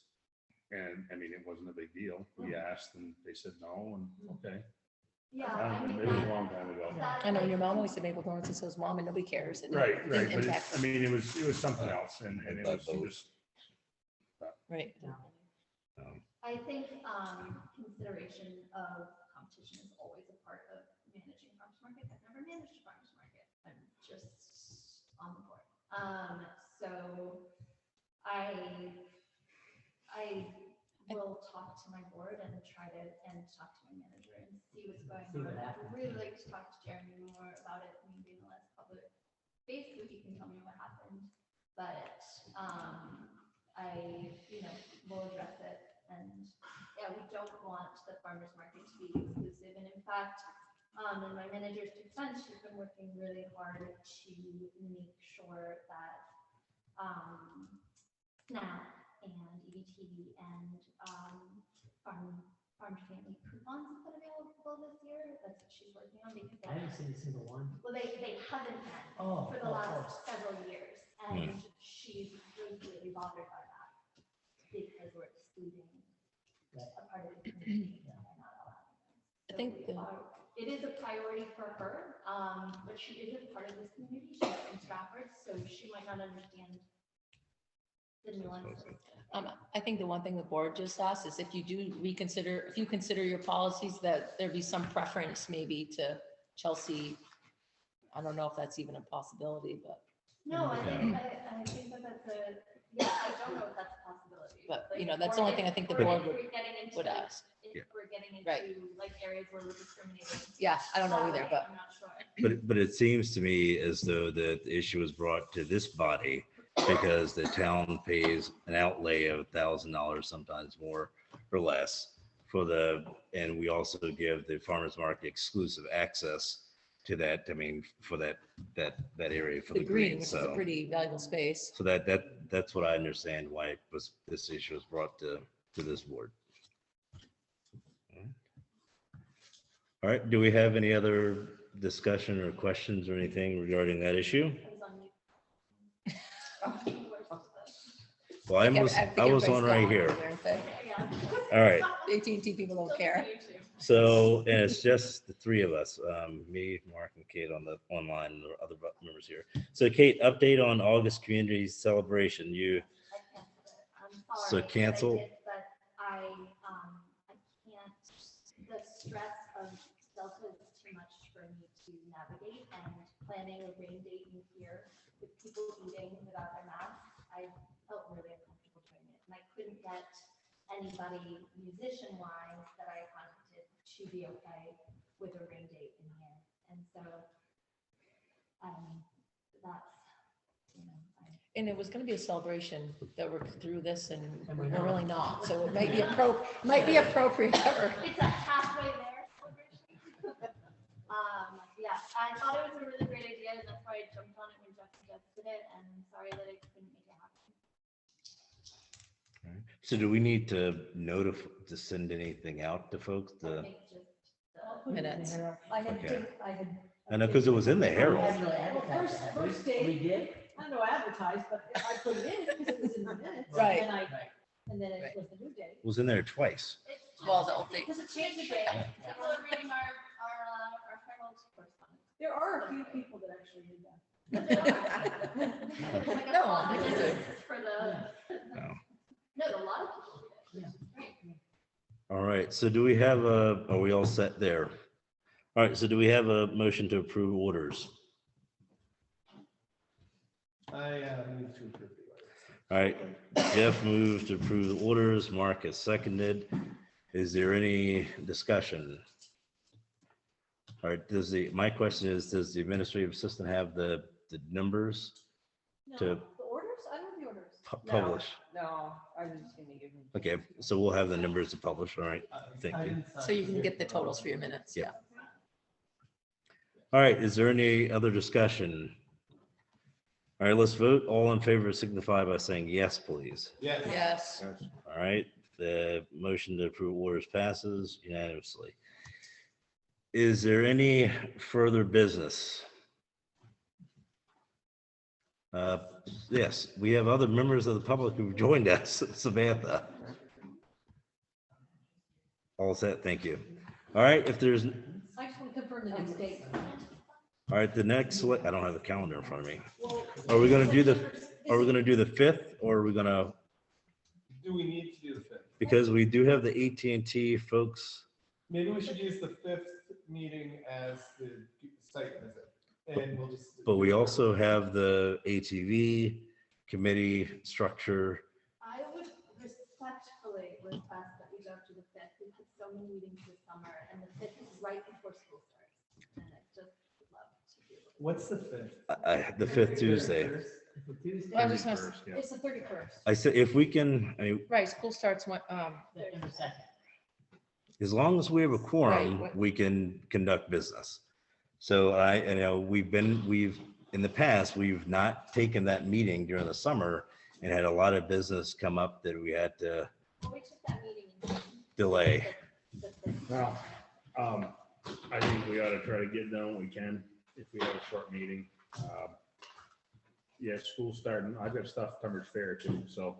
and I mean, it wasn't a big deal. We asked, and they said no, and okay. Yeah, I mean, it was a long time ago. I know your mom always said Maple Donuts and says mom and nobody cares. and it Right, didn't right, but impact- I mean, it was something else, and it was. Right. I think consideration of competition is always a part of managing farmers market. I've never managed a farmers market. I'm just on the board. So I will talk to my board and try to talk to my manager and see what's going on. I'd really like to talk to Jeremy more about it, maybe in the less public space, so he can tell me what happened. But I, will address it. And yeah, we don't want the farmers market to be exclusive. And in fact, in my manager's defense, she's been working really hard to make sure that SNAP and EBT and farm to family coupons have been available this year. That's what she's working on because I haven't seen a single one. well, they haven't been Oh, for the of last course. several years, and she's really bothered by that because we're excluding a part of the community that we're not allowing. I think It is a priority for her, but she isn't part of this community. She's from Stratford, so she might not understand the nuances. I think the one thing the board just asked is if you do reconsider, if you consider your policies, that there be some preference maybe to Chelsea. I don't know if that's even a possibility, but. No, I think that that's I don't know if that's a possibility. But, Like, that's the or only if- thing I think the or if board we're getting into, would like, ask. If we're getting Right. into like areas where we're discriminating. Yeah, I don't know either, but. I'm not sure. But it seems to me as though the issue was brought to this body because the town pays an outlay of $1,000, sometimes more or less and we also give the farmers market exclusive access to that. I mean, for that area for The the green, green. which is a So, pretty valuable space. so that's what I understand why this issue was brought to this board. All right, do we have any other discussion or questions or anything regarding that issue? Well, I was on right here. All right. AT&T people don't care. So, and it's just the three of us, me, Mark, and Kate on the online, and the other members here. So Kate, update on August community celebration. So cancel. But I can't, the stress of Delta is too much for me to navigate, and planning a rain date in here with people eating without their masks, I felt really uncomfortable doing it. And I couldn't get anybody musician wise that I contacted to be okay with a rain date in here. And so that's, And it was going to be a celebration that we're through this and we're really not. So it might be appropriate. It's a halfway there celebration. Yeah, I thought it was a really great idea, and that's why I jumped on it when Jeff suggested it, and sorry that I couldn't make it happen. So do we need to send anything out to folks? Minutes. Okay. I know, because it was in the Herald. First day, We did? I don't know, advertised, but I put it in because it was in the minutes. Right. And then it was the new day. It was in there twice. Well, the update. Because it changed the day. People are reading our Herald correspondence. There are a few people that actually did that. No, a lot of people did it. All right, so do we have are we all set there? All right, so do we have a motion to approve orders? I move to approve. All right, Jeff moved to approve the orders, Mark has seconded. Is there any discussion? All right, my question is, does the administrative assistant have the numbers to The orders? I don't have the orders. publish? No, I was just gonna give him. Okay, so we'll have the numbers to publish, all right, thank you. So you can get the totals for your minutes. Yeah. All right, is there any other discussion? All right, let's vote. All in favor signify by saying yes, please. Yes. Yes. All right, The motion to approve orders passes unanimously. Is there any further business? Yes, we have other members of the public who've joined us. Samantha. All set, thank you. All right, if there's, I just want to confirm the next date. all right, the next, I don't have the calendar in front of me. Are we gonna do the 5th, or are we gonna, Do we need to do the 5th? because we do have the AT&T folks. Maybe we should use the 5th meeting as the site visit. And we'll just. But we also have the ATV committee structure. I would respectfully request that we go to the 5th. We've had so many meetings this summer, and the 5th is right before school starts. And I just would love to be able to. What's the 5th? The 5th Tuesday. I was just gonna- It's the 31st. I said, if we can, I mean, Right, school starts when, as long as we have a quorum, Right. we can conduct business. So we've in the past, we've not taken that meeting during the summer and had a lot of business come up that we had to Well, we took that meeting in delay. Well, I think we ought to try to get done what we can if we have a short meeting. Yeah, school's starting. I've got stuff Summer's Fair too, so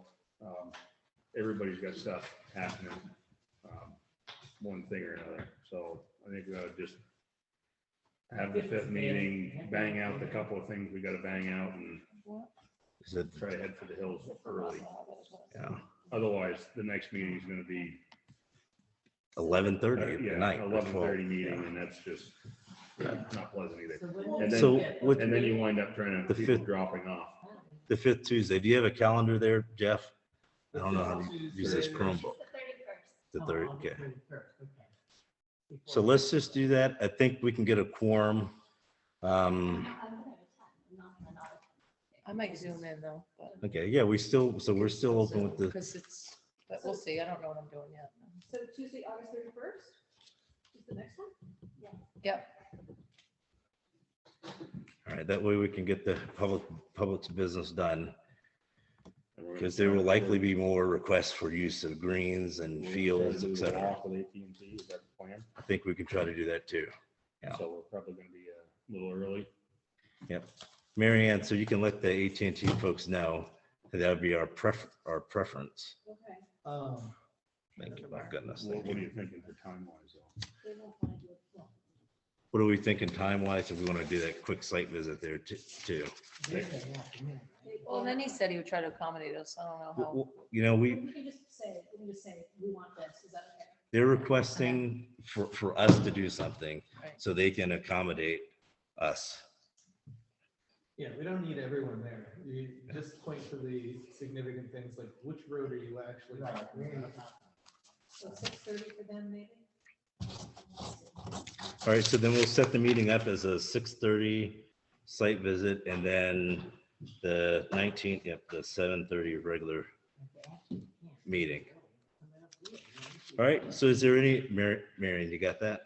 everybody's got stuff happening, one thing or another. So I think we ought to just have the 5th meeting, bang out the couple of things we got to bang out, and try to head for the hills early. Yeah. Otherwise, the next meeting is going to be 11:30 at yeah, night. 11:30 meeting, and that's just not pleasant either. And So then, and then you wind up trying to the people 5th dropping off. The 5th Tuesday. Do you have a calendar there, Jeff? I don't know how to use this Chromebook. The 30th, okay. So let's just do that. I think we can get a quorum. I might zoom in though, but. Okay, yeah, we're still open with the, Because it's, but we'll see. I don't know what I'm doing yet. So Tuesday, August 31st is the next one? Yeah. Yep. all right, that way we can get the public's business done. Because there will likely be more requests for use of greens and fields, et cetera. With AT&T, is that the plan? I think we can try to do that too. Yeah. So we're probably going to be a little early. Yep. Mary Ann, so you can let the AT&T folks know that would be our preference. Okay. Thank you, my goodness. What Thank are you. you thinking for time-wise though? They won't want to do it. No. What are we thinking time-wise if we want to do that quick site visit there too? Well, then he said he would try to accommodate us. I don't know how. You know, We can just say, we want this. Is that okay? they're requesting for us to do something Right. so they can accommodate us. Yeah, we don't need everyone there. You just point to the significant things like which road are you actually talking about? So 6:30 for them, maybe? All right, so then we'll set the meeting up as a 6:30 site visit and then the 19th, yep, the 7:30 regular meeting. All right, so is there any, Marion, you got that?